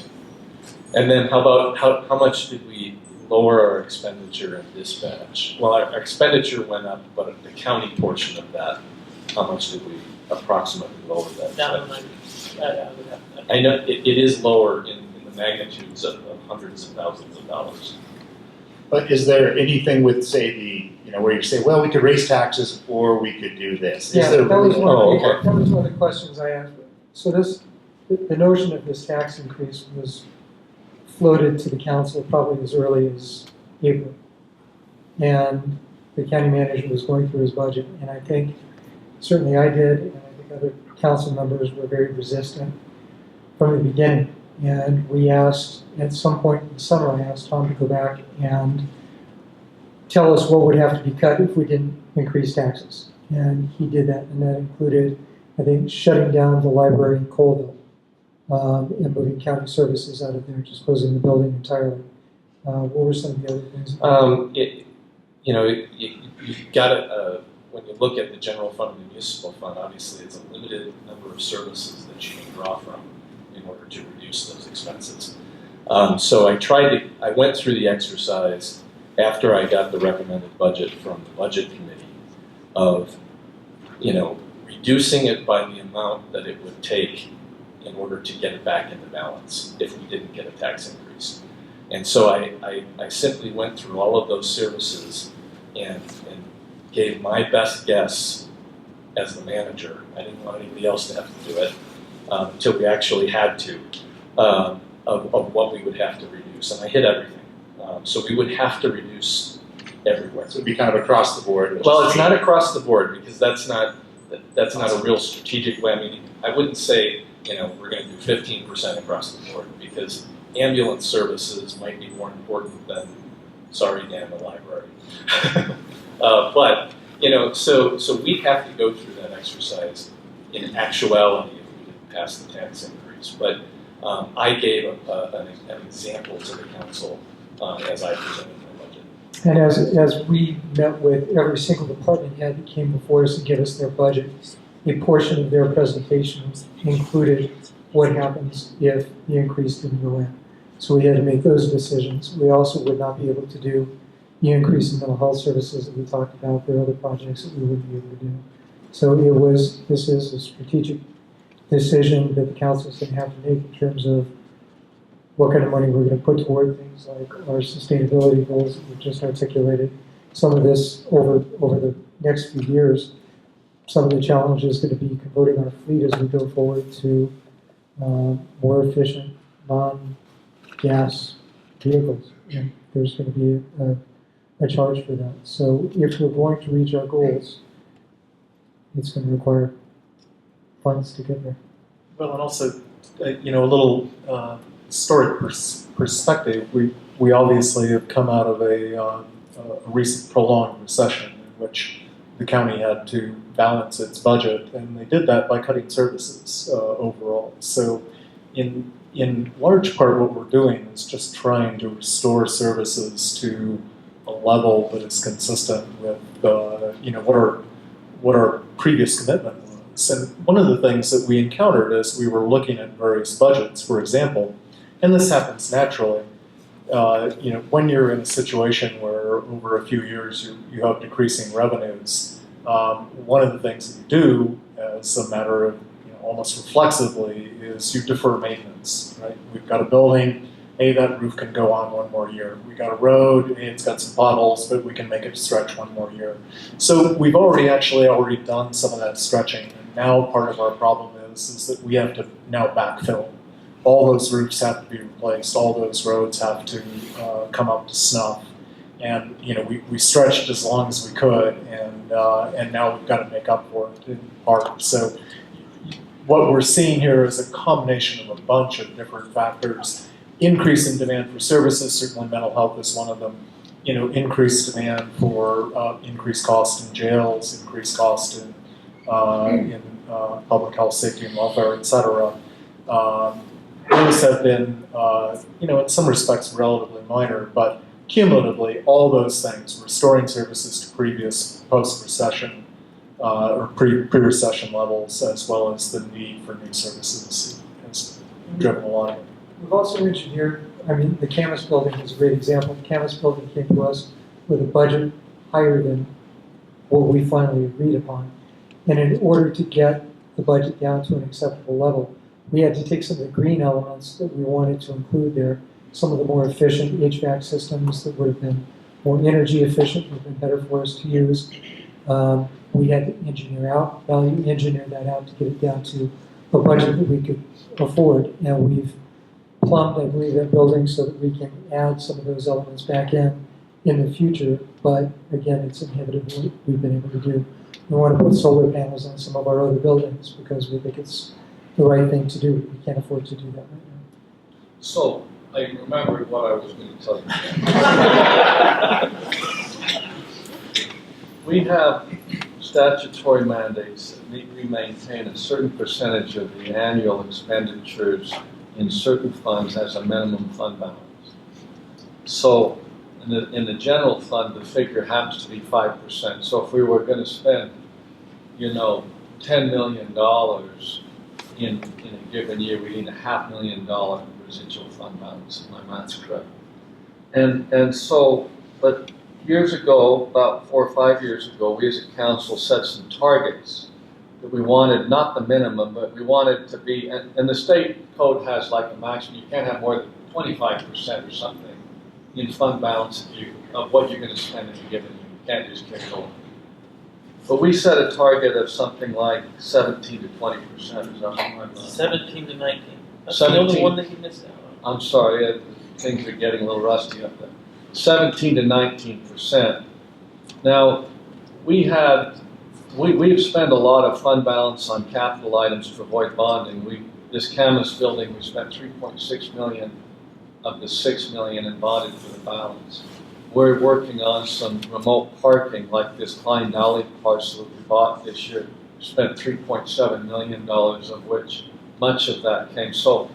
And then how much did we lower our expenditure in dispatch? Well, our expenditure went up, but the county portion of that, how much did we approximately lower that? Down in I would have to. I know it is lower in the magnitudes of hundreds of thousands of dollars. But is there anything with, say, where you say, well, we could raise taxes or we could do this? Is Yeah, there that was really- that was one of the questions I asked. So the notion of this tax increase was floated to the council probably as early as April. And the county manager was going through his budget, and I think, certainly I did, and I think other council members were very resistant from the beginning. And we asked, at some point in the summer, I asked Tom to go back and tell us what would have to be cut if we didn't increase taxes. And he did that, and that included, I think, shutting down the library in Colville, and moving county services out of there, just closing the building entirely. What were some of the other things? You've got to, when you look at the general fund and the municipal fund, obviously it's a limited number of services that you can draw from in order to reduce those expenses. So I went through the exercise after I got the recommended budget from the budget committee of, reducing it by the amount that it would take in order to get it back into balance if we didn't get a tax increase. And so I simply went through all of those services and gave my best guess as the manager. I didn't want anybody else to have to do it until we actually had to, of what we would have to reduce. And I hit everything. So we would have to reduce everywhere. So it'd be kind of across the board. Well, it's not across the board because that's not a real strategic way. I mean, I wouldn't say, we're going to do 15% across the board because ambulance services might be more important than, sorry, Dan, the library. But, so we'd have to go through that exercise in actuality if we didn't pass the tax increase. But I gave an example to the council as I presented my budget. And as we met with every single department head that came before us to give us their budget, a portion of their presentation included what happens if the increase didn't go in. So we had to make those decisions. We also would not be able to do the increase in mental health services that we talked about. There are other projects that we wouldn't be able to do. So this is a strategic decision that the council is going to have to make in terms of what kind of money we're going to put toward things like our sustainability goals that we've just articulated. Some of this over the next few years, some of the challenge is going to be converting our fleet as we go forward to more efficient, non-gas vehicles. And there's going to be a charge for that. So if we're going to reach our goals, it's going to require funds to get there. Well, and also, a little historic perspective. We obviously have come out of a recent prolonged recession in which the county had to balance its budget, and they did that by cutting services overall. So, in large part, what we're doing is just trying to restore services to a level that is consistent with what our previous commitment was. And one of the things that we encountered as we were looking at various budgets, for example, and this happens naturally, when you're in a situation where over a few years you have decreasing revenues, one of the things that you do as a matter of almost reflexively is you defer maintenance, right? We've got a building, hey, that roof can go on one more year. We got a road, hey, it's got some potholes, but we can make it stretch one more year. So we've already done some of that stretching, and now part of our problem is that we have to now backfill. All those roofs have to be replaced, all those roads have to come up to snuff. And we stretched as long as we could, and now we've got to make up for it in part. So what we're seeing here is a combination of a bunch of different factors. Increase in demand for services, certainly mental health is one of them. Increased demand for increased cost in jails, increased cost in public health, safety, and welfare, et cetera. Those have been, in some respects, relatively minor, but cumulatively, all those things, restoring services to previous post-recession or pre-recession levels, as well as the need for new services, has driven a lot of it. We've also mentioned here, the Camas building is a great example. The Camas building came to us with a budget higher than what we finally agreed upon. And in order to get the budget down to an acceptable level, we had to take some of the green elements that we wanted to include there, some of the more efficient HVAC systems that would have been more energy efficient, would have been better for us to use. We had to value engineer that out to get it down to a budget that we could afford. And we've plumbed, I believe, that building so that we can add some of those elements back in the future. But again, it's inhibited what we've been able to do. We want to put solar panels on some of our other buildings because we think it's the right thing to do. We can't afford to do that right now. So, I remembered what I was going to tell you. We have statutory mandates that we maintain a certain percentage of the annual expenditures in certain funds as a minimum fund balance. So, in the general fund, the figure happens to be 5%. So if we were going to spend, $10 million in a given year, we need $500,000 residual fund balance, if my math's correct. And so, but years ago, about 4 or 5 years ago, we as a council set some targets that we wanted, not the minimum, but we wanted to be, and the state code has like a maximum, you can't have more than 25% or something in fund balance of what you're going to spend in a given year. You can't just kick it over. But we set a target of something like 17 to 20%. Is that right? 17 to 19. That's 17. the only one that you missed out on. I'm sorry, things are getting a little rusty up there. 17 to 19%. Now, we've spent a lot of fund balance on capital items to avoid bonding. This Camas building, we spent $3.6 million of the $6 million and bonded for the balance. We're working on some remote parking, like this Klein Valley parcel that we bought this year. We spent $3.7 million, of which much of that came. So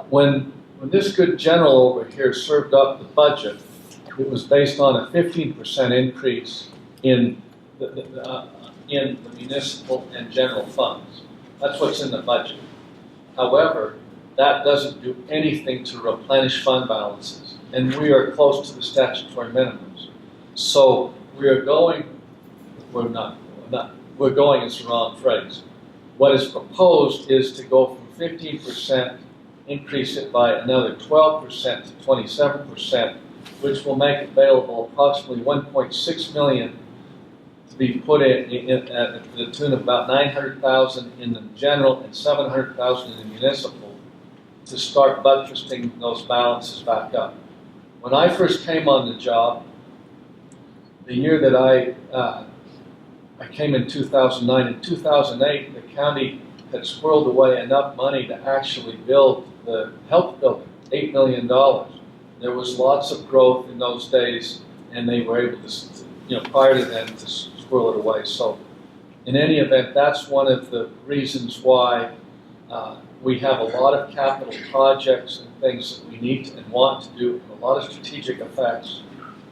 when this good general over here served up the budget, it was based on a 15% increase in the municipal and general funds. That's what's in the budget. Wehowever, that doesn't do anything to replenish fund balances, and we are close to the statutory minimums. So we're going is the wrong phrase. What is proposed is to go from 15%, increase it by another 12% to 27%, which will make available approximately $1.6 million to be put in at the tune of about $900,000 in the general and $700,000 in the municipal to start buttressing those balances back up. When I first came on the job, the year that I came in 2009, in 2008, the county had squirreled away enough money to actually build the health building, $8 million. There was lots of growth in those days, and they were able to, prior to then, to squirrel it away. So, in any event, that's one of the reasons why we have a lot of capital projects and things that we need and want to do, and a lot of strategic effects.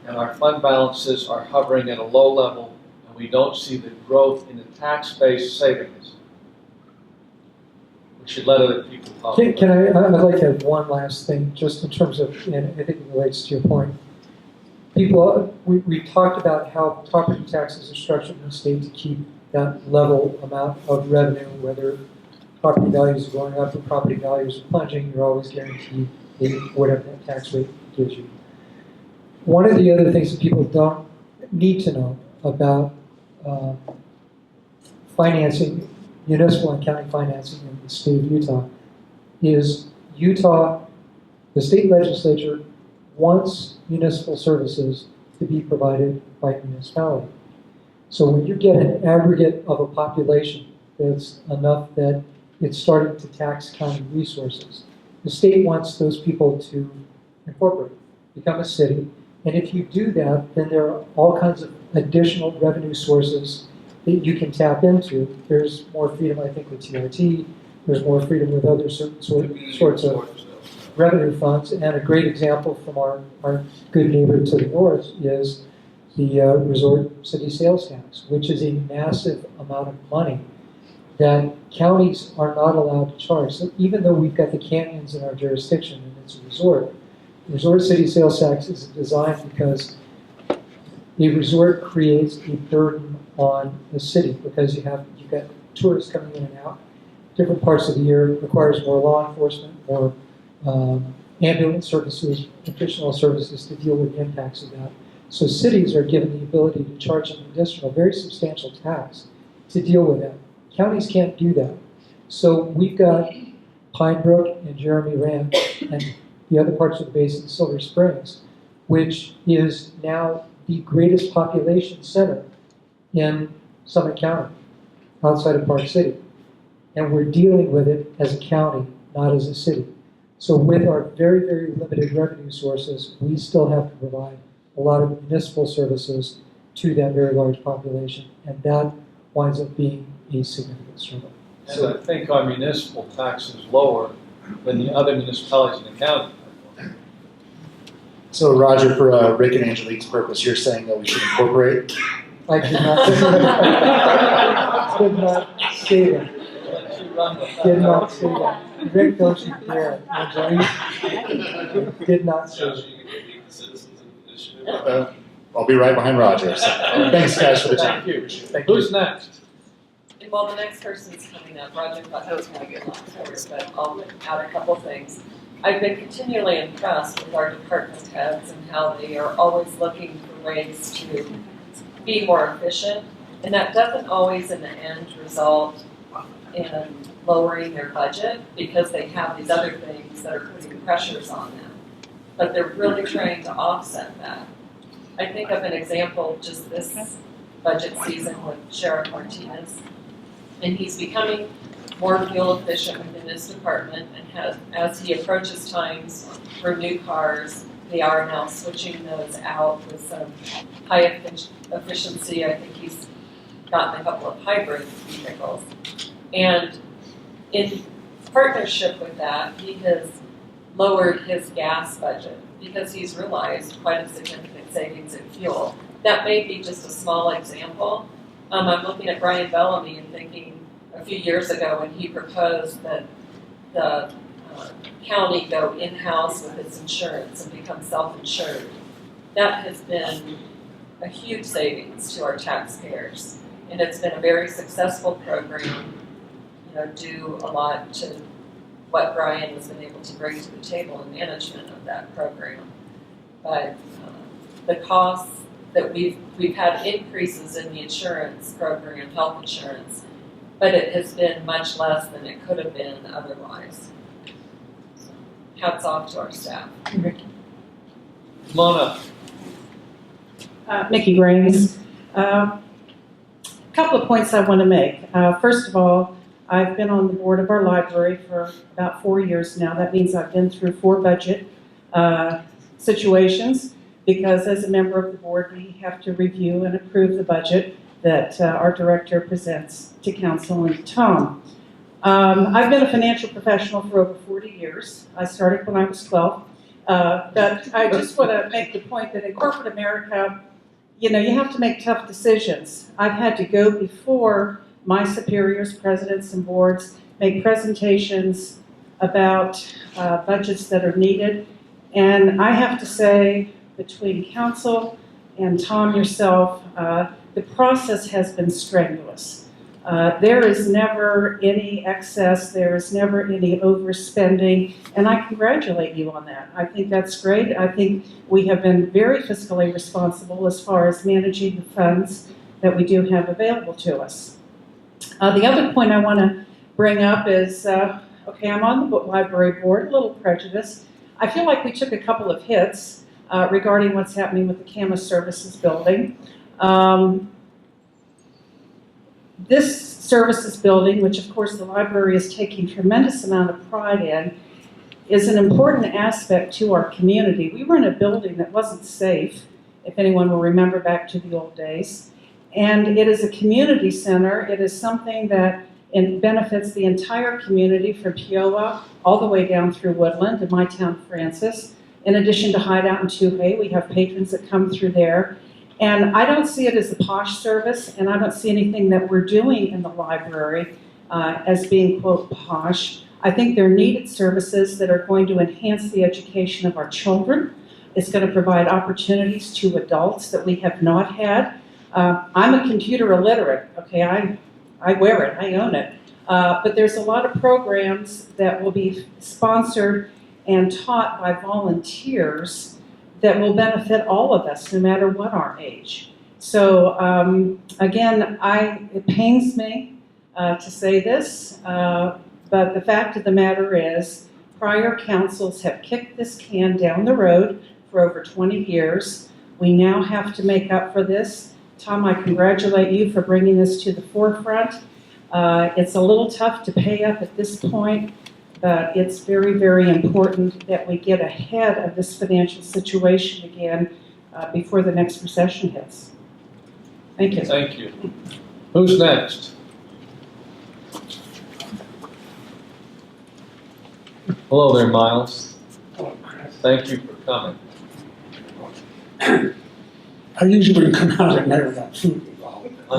And our fund balances are hovering at a low level, and we don't see the growth in the tax-based savings, which should let other people talk. I'd like to add one last thing, just in terms of, and I think it relates to your point. We've talked about how property taxes are structured in the state to keep that level amount of revenue, whether property values are going up or property values are plunging, you're always guaranteed whatever that tax rate gives you. One of the other things that people don't need to know about financing, municipal and county financing in the state of Utah, is the state legislature wants municipal services to be provided by municipality. So when you get an aggregate of a population that's enough that it's starting to tax county resources, the state wants those people to incorporate, become a city, and if you do that, then there are all kinds of additional revenue sources that you can tap into. There's more freedom, I think, with TRT. There's more freedom with other certain sorts of revenue funds. And a great example from our good neighbor to the north is the resort city sales tax, which is a massive amount of money that counties are not allowed to charge. So even though we've got the canyons in our jurisdiction and it's a resort city sales tax is designed because a resort creates a burden on the city because you've got tourists coming in and out. Different parts of the year requires more law enforcement, more ambulance services, additional services to deal with the impacts of that. So cities are given the ability to charge an additional, very substantial tax to deal with that. Counties can't do that. So we've got Pine Brook and Jeremy Ranch and the other parts of the basin, Silver Springs, which is now the greatest population center in Summit County, outside of Park City. And we're dealing with it as a county, not as a city. So with our very, very limited revenue sources, we still have to provide a lot of municipal services to that very large population. And that winds up being a significant struggle. And I think our municipal tax is lower than the other municipalities in the county. So Roger, for Rick and Angelique's purpose, you're saying that we should incorporate? I did not say that. Did not say that. Rick, don't you dare. Angelique did not say that. I'll be right behind Roger. So. Thanks, guys, for the time. Thank you. Who's next? And while the next person's coming up, Roger thought that was going to get long covered, but I'll add a couple things. I've been continually impressed with our department heads and how they are always looking for ways to be more efficient, and that doesn't always in the end result in lowering their budget because they have these other things that are putting pressures on them. But they're really trying to offset that. I think of an example just this budget season with Sheriff Martinez, and he's becoming more fuel efficient within this department, and as he approaches times for new cars, they are now switching those out with some high efficiency. I think he's gotten a couple of hybrid vehicles. And in partnership with that, he has lowered his gas budget because he's realized quite a significant savings in fuel. That may be just a small example. I'm looking at Brian Bellamy and thinking a few years ago when he proposed that the county go in-house with its insurance and become self-insured. That has been a huge savings to our taxpayers, and it's been a very successful program, due a lot to what Brian has been able to bring to the table in management of that program. But the costs that we've had increases in the insurance program, health insurance, but it has been much less than it could have been otherwise. So, hats off to our staff. Come on up. Mickey Graves. A couple of points I want to make. First of all, I've been on the board of our library for about 4 years now. That means I've been through 4 budget situations because as a member of the board, we have to review and approve the budget that our director presents to council and to Tom. I've been a financial professional for over 40 years. I started when I was 12. But I just want to make the point that in corporate America, you have to make tough decisions. I've had to go before my superiors, presidents, and boards, make presentations about budgets that are needed. And I have to say, between council and Tom yourself, the process has been strenuous. There is never any excess, there is never any overspending, and I congratulate you on that. I think that's great. I think we have been very fiscally responsible as far as managing the funds that we do have available to us. The other point I want to bring up is, okay, I'm on the book library board, a little prejudice. I feel like we took a couple of hits regarding what's happening with the Camas Services building. This services building, which of course the library is taking tremendous amount of pride in, is an important aspect to our community. We were in a building that wasn't safe, if anyone will remember back to the old days. And it is a community center. It is something that benefits the entire community from Peoria all the way down through Woodland and my town, Francis. In addition to Hideout and Tupé, we have patrons that come through there. And I don't see it as a posh service, and I don't see anything that we're doing in the library as being, quote, posh. I think they're needed services that are going to enhance the education of our children. It's going to provide opportunities to adults that we have not had. I'm a computer illiterate, okay, I wear it, I own it. But there's a lot of programs that will be sponsored and taught by volunteers that will benefit all of us, no matter what our age. So again, it pains me to say this, but the fact of the matter is, prior councils have kicked this can down the road for over 20 years. We now have to make up for this. Tom, I congratulate you for bringing this to the forefront. It's a little tough to pay up at this point, but it's very, very important that we get ahead of this financial situation again before the next recession hits. Thank you. Thank you. Who's next? Hello there, Miles. Thank you for coming. I usually wouldn't come out at night without food involved. I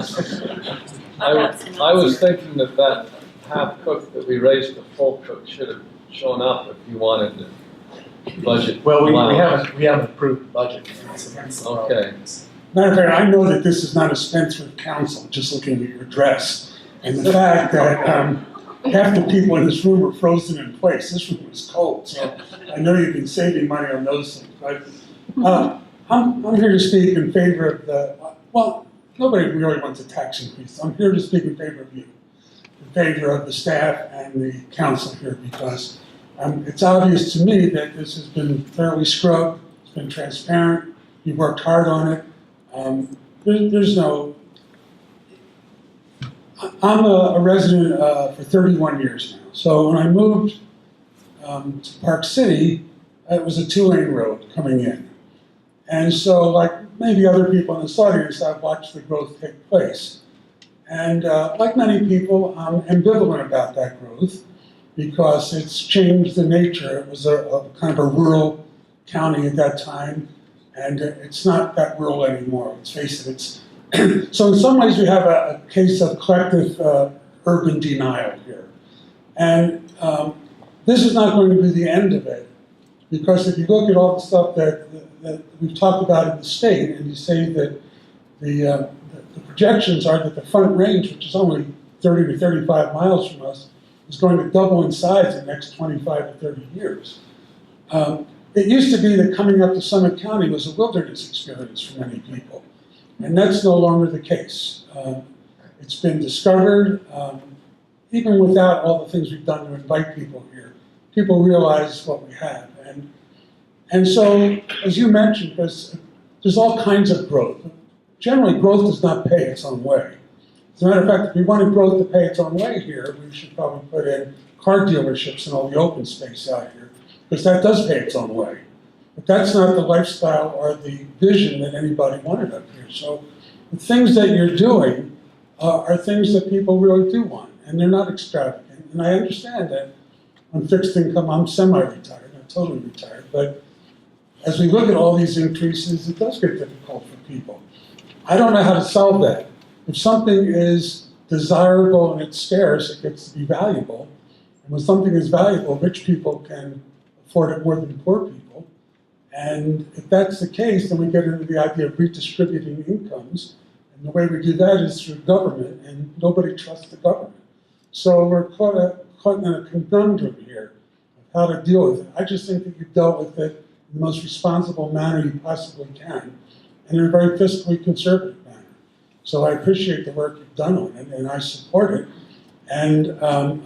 was thinking that half cook that we raised to full cook should have shown up if you wanted to budget. Well, we allowance. haven't approved the budget. Okay. Matter of fact, I know that this is not a Spencer council, just looking at your dress. And the fact that half the people in this room are frozen in place. This room is cold, so I know you've been saving money on those things. But I'm here to speak in favor of well, nobody really wants a tax increase. I'm here to speak in favor of you, in favor of the staff and the council here, because it's obvious to me that this has been thoroughly scrubbed, it's been transparent, you worked hard on it. There's no, I'm a resident for 31 years now. So when I moved to Park City, it was a 2-lane road coming in. And so, like maybe other people in this audience, I've watched the growth take place. And like many people, I'm ambivalent about that growth because it's changed the nature. It was a kind of a rural county at that time, and it's not that rural anymore. Let's face it, it's so in some ways we have a case of collective urban denial here. And this is not going to be the end of it, because if you look at all the stuff that we've talked about in the state, and you say that the projections are that the Front Range, which is only 30 to 35 miles from us, is going to double in size in the next 25 to 30 years. It used to be that coming up to Summit County was a wilderness experience for many people, and that's no longer the case. It's been discovered, even without all the things we've done to invite people here. People realize what we have. And so, as you mentioned, there's all kinds of growth. Generally, growth does not pay its own way. As a matter of fact, if we wanted growth to pay its own way here, we should probably put in car dealerships and all the open space out here, because that does pay its own way. But that's not the lifestyle or the vision that anybody wanted up here. So the things that you're doing are things that people really do want, and they're not extravagant. And I understand that on fixed income, I'm semi-retired, not totally retired, but as we look at all these increases, it does get difficult for people. I don't know how to solve that. If something is desirable and it's scarce, it gets to be valuable. And when something is valuable, rich people can afford it more than poor people. And if that's the case, then we get into the idea of redistributing incomes. And the way we do that is through government, and nobody trusts the government. So we're caught in a conundrum here of how to deal with it. I just think that you've dealt with it in the most responsible manner you possibly can, and in a very fiscally conservative manner. So I appreciate the work you've done on it, and I support it. And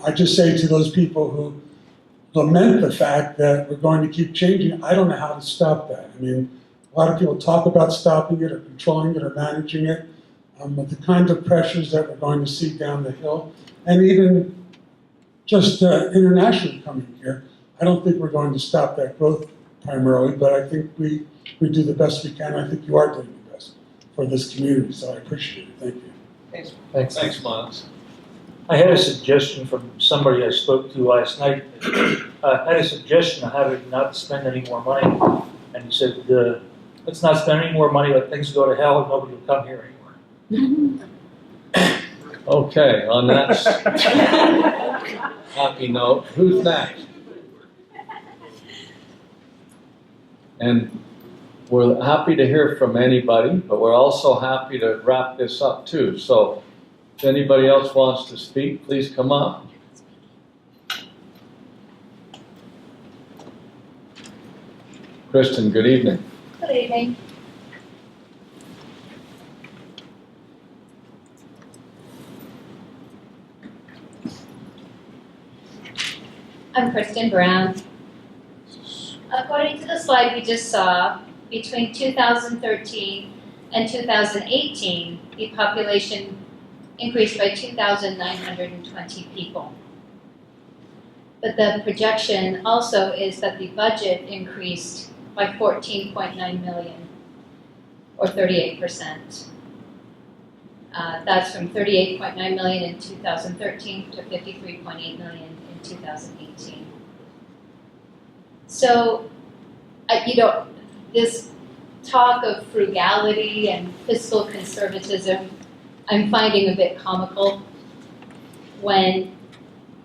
I just say to those people who lament the fact that we're going to keep changing, I don't know how to stop that. I mean, a lot of people talk about stopping it or controlling it or managing it, but the kind of pressures that we're going to see down the hill, and even just internationally coming here, I don't think we're going to stop that growth primarily, but I think we do the best we can. I think you are doing the best for this community, so I appreciate it. Thank you. Thanks. Thanks, Miles. I had a suggestion from somebody I spoke to last night. I had a suggestion of how to not spend any more money. And he said, let's not spend any more money, let things go to hell and nobody will come here anymore. Okay, on that happy note, who's next? And we're happy to hear from anybody, but we're also happy to wrap this up too. So if anybody else wants to speak, please come up. Kristen, good evening. Good evening. I'm Kristen Brown. According to the slide we just saw, between 2013 and 2018, the population increased by 2,920 people. But the projection also is that the budget increased by 14.9 million, or 38%. That's from 38.9 million in 2013 to 53.8 million in 2018. So, this talk of frugality and fiscal conservatism, I'm finding a bit comical when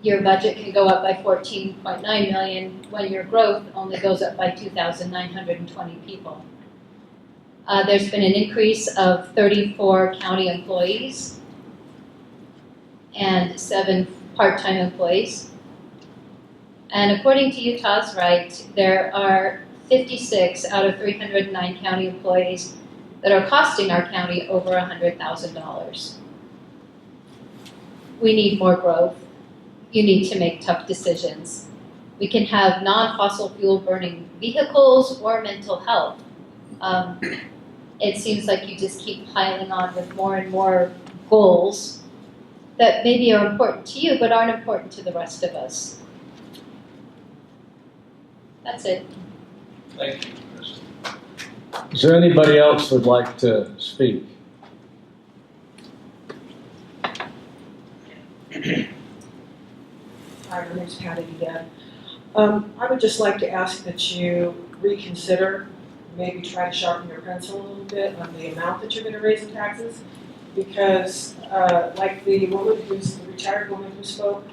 your budget can go up by 14.9 million when your growth only goes up by 2,920 people. There's been an increase of 34 county employees and 7 part-time employees. And according to Utah's right, there are 56 out of 309 county employees that are costing our county over $100,000. We need more growth. You need to make tough decisions. We can have non-fossil fuel burning vehicles or mental health. It seems like you just keep piling on with more and more goals that maybe are important to you but aren't important to the rest of us. That's it. Thank you, Kristen. Is there anybody else who'd like to speak? Hi, my name's Patty again. I would just like to ask that you reconsider, maybe try to sharpen your pencil a little bit on the amount that you're going to raise in taxes, because like the retired woman who spoke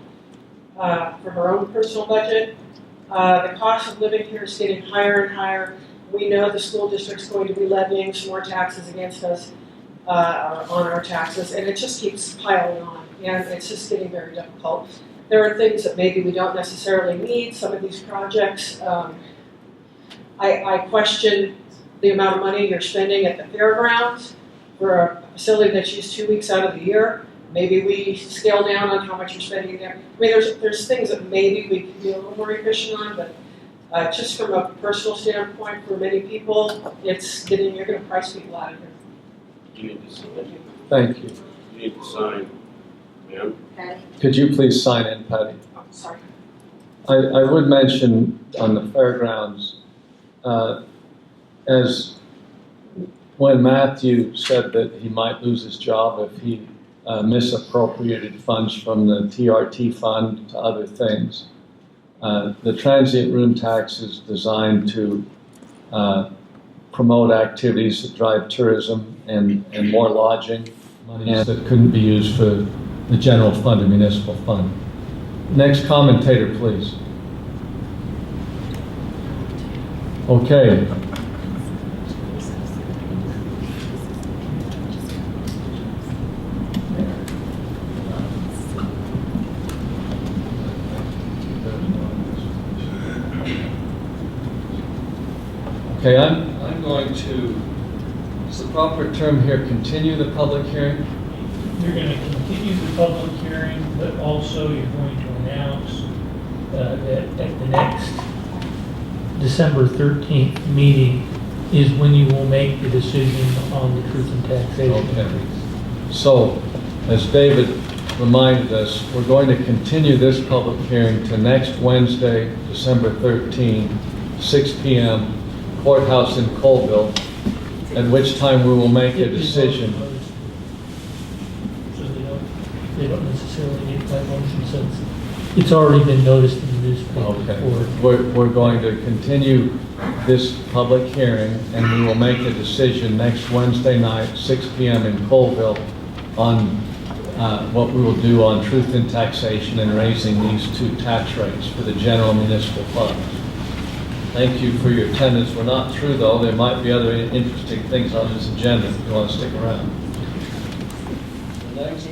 for her own personal budget, the cost of living here is getting higher and higher. We know the school district's going to be levying some more taxes against us on our taxes, and it just keeps piling on, and it's just getting very difficult. There are things that maybe we don't necessarily need, some of these projects. I question the amount of money you're spending at the fairgrounds for a facility that's used 2 weeks out of the year. Maybe we scale down on how much you're spending there. I mean, there's things that maybe we could be a little more efficient on, but just from a personal standpoint, for many people, you're going to price people out of here. You need to sign. Thank you. You need to sign, ma'am. Okay. Could you please sign in, Patty? Oh, sorry. I would mention on the fairgrounds, as when Matthew said that he might lose his job if he misappropriated funds from the TRT fund to other things. The transient room tax is designed to promote activities that drive tourism and more lodging money that couldn't be used for the general fund or municipal fund. Next commentator, please. Okay. Okay, I'm going to, is the proper term here, continue the public hearing? You're going to continue the public hearing, but also you're going to announce that at the next December 13th meeting is when you will make the decision on the truth and taxation Okay. increase. So, as David reminded us, we're going to continue this public hearing to next Wednesday, December 13, 6 p.m., courthouse in Colville, at which time we will make a decision. So they don't necessarily need my motion since it's already been noticed in the newspaper. Okay. We're going to continue this public hearing, and we will make a decision next Wednesday night, 6 p.m. in Colville, on what we will do on truth in taxation and raising these two tax rates for the general municipal fund. Thank you for your attendance. We're not through, though. There might be other interesting things on this agenda if you want to stick around. The next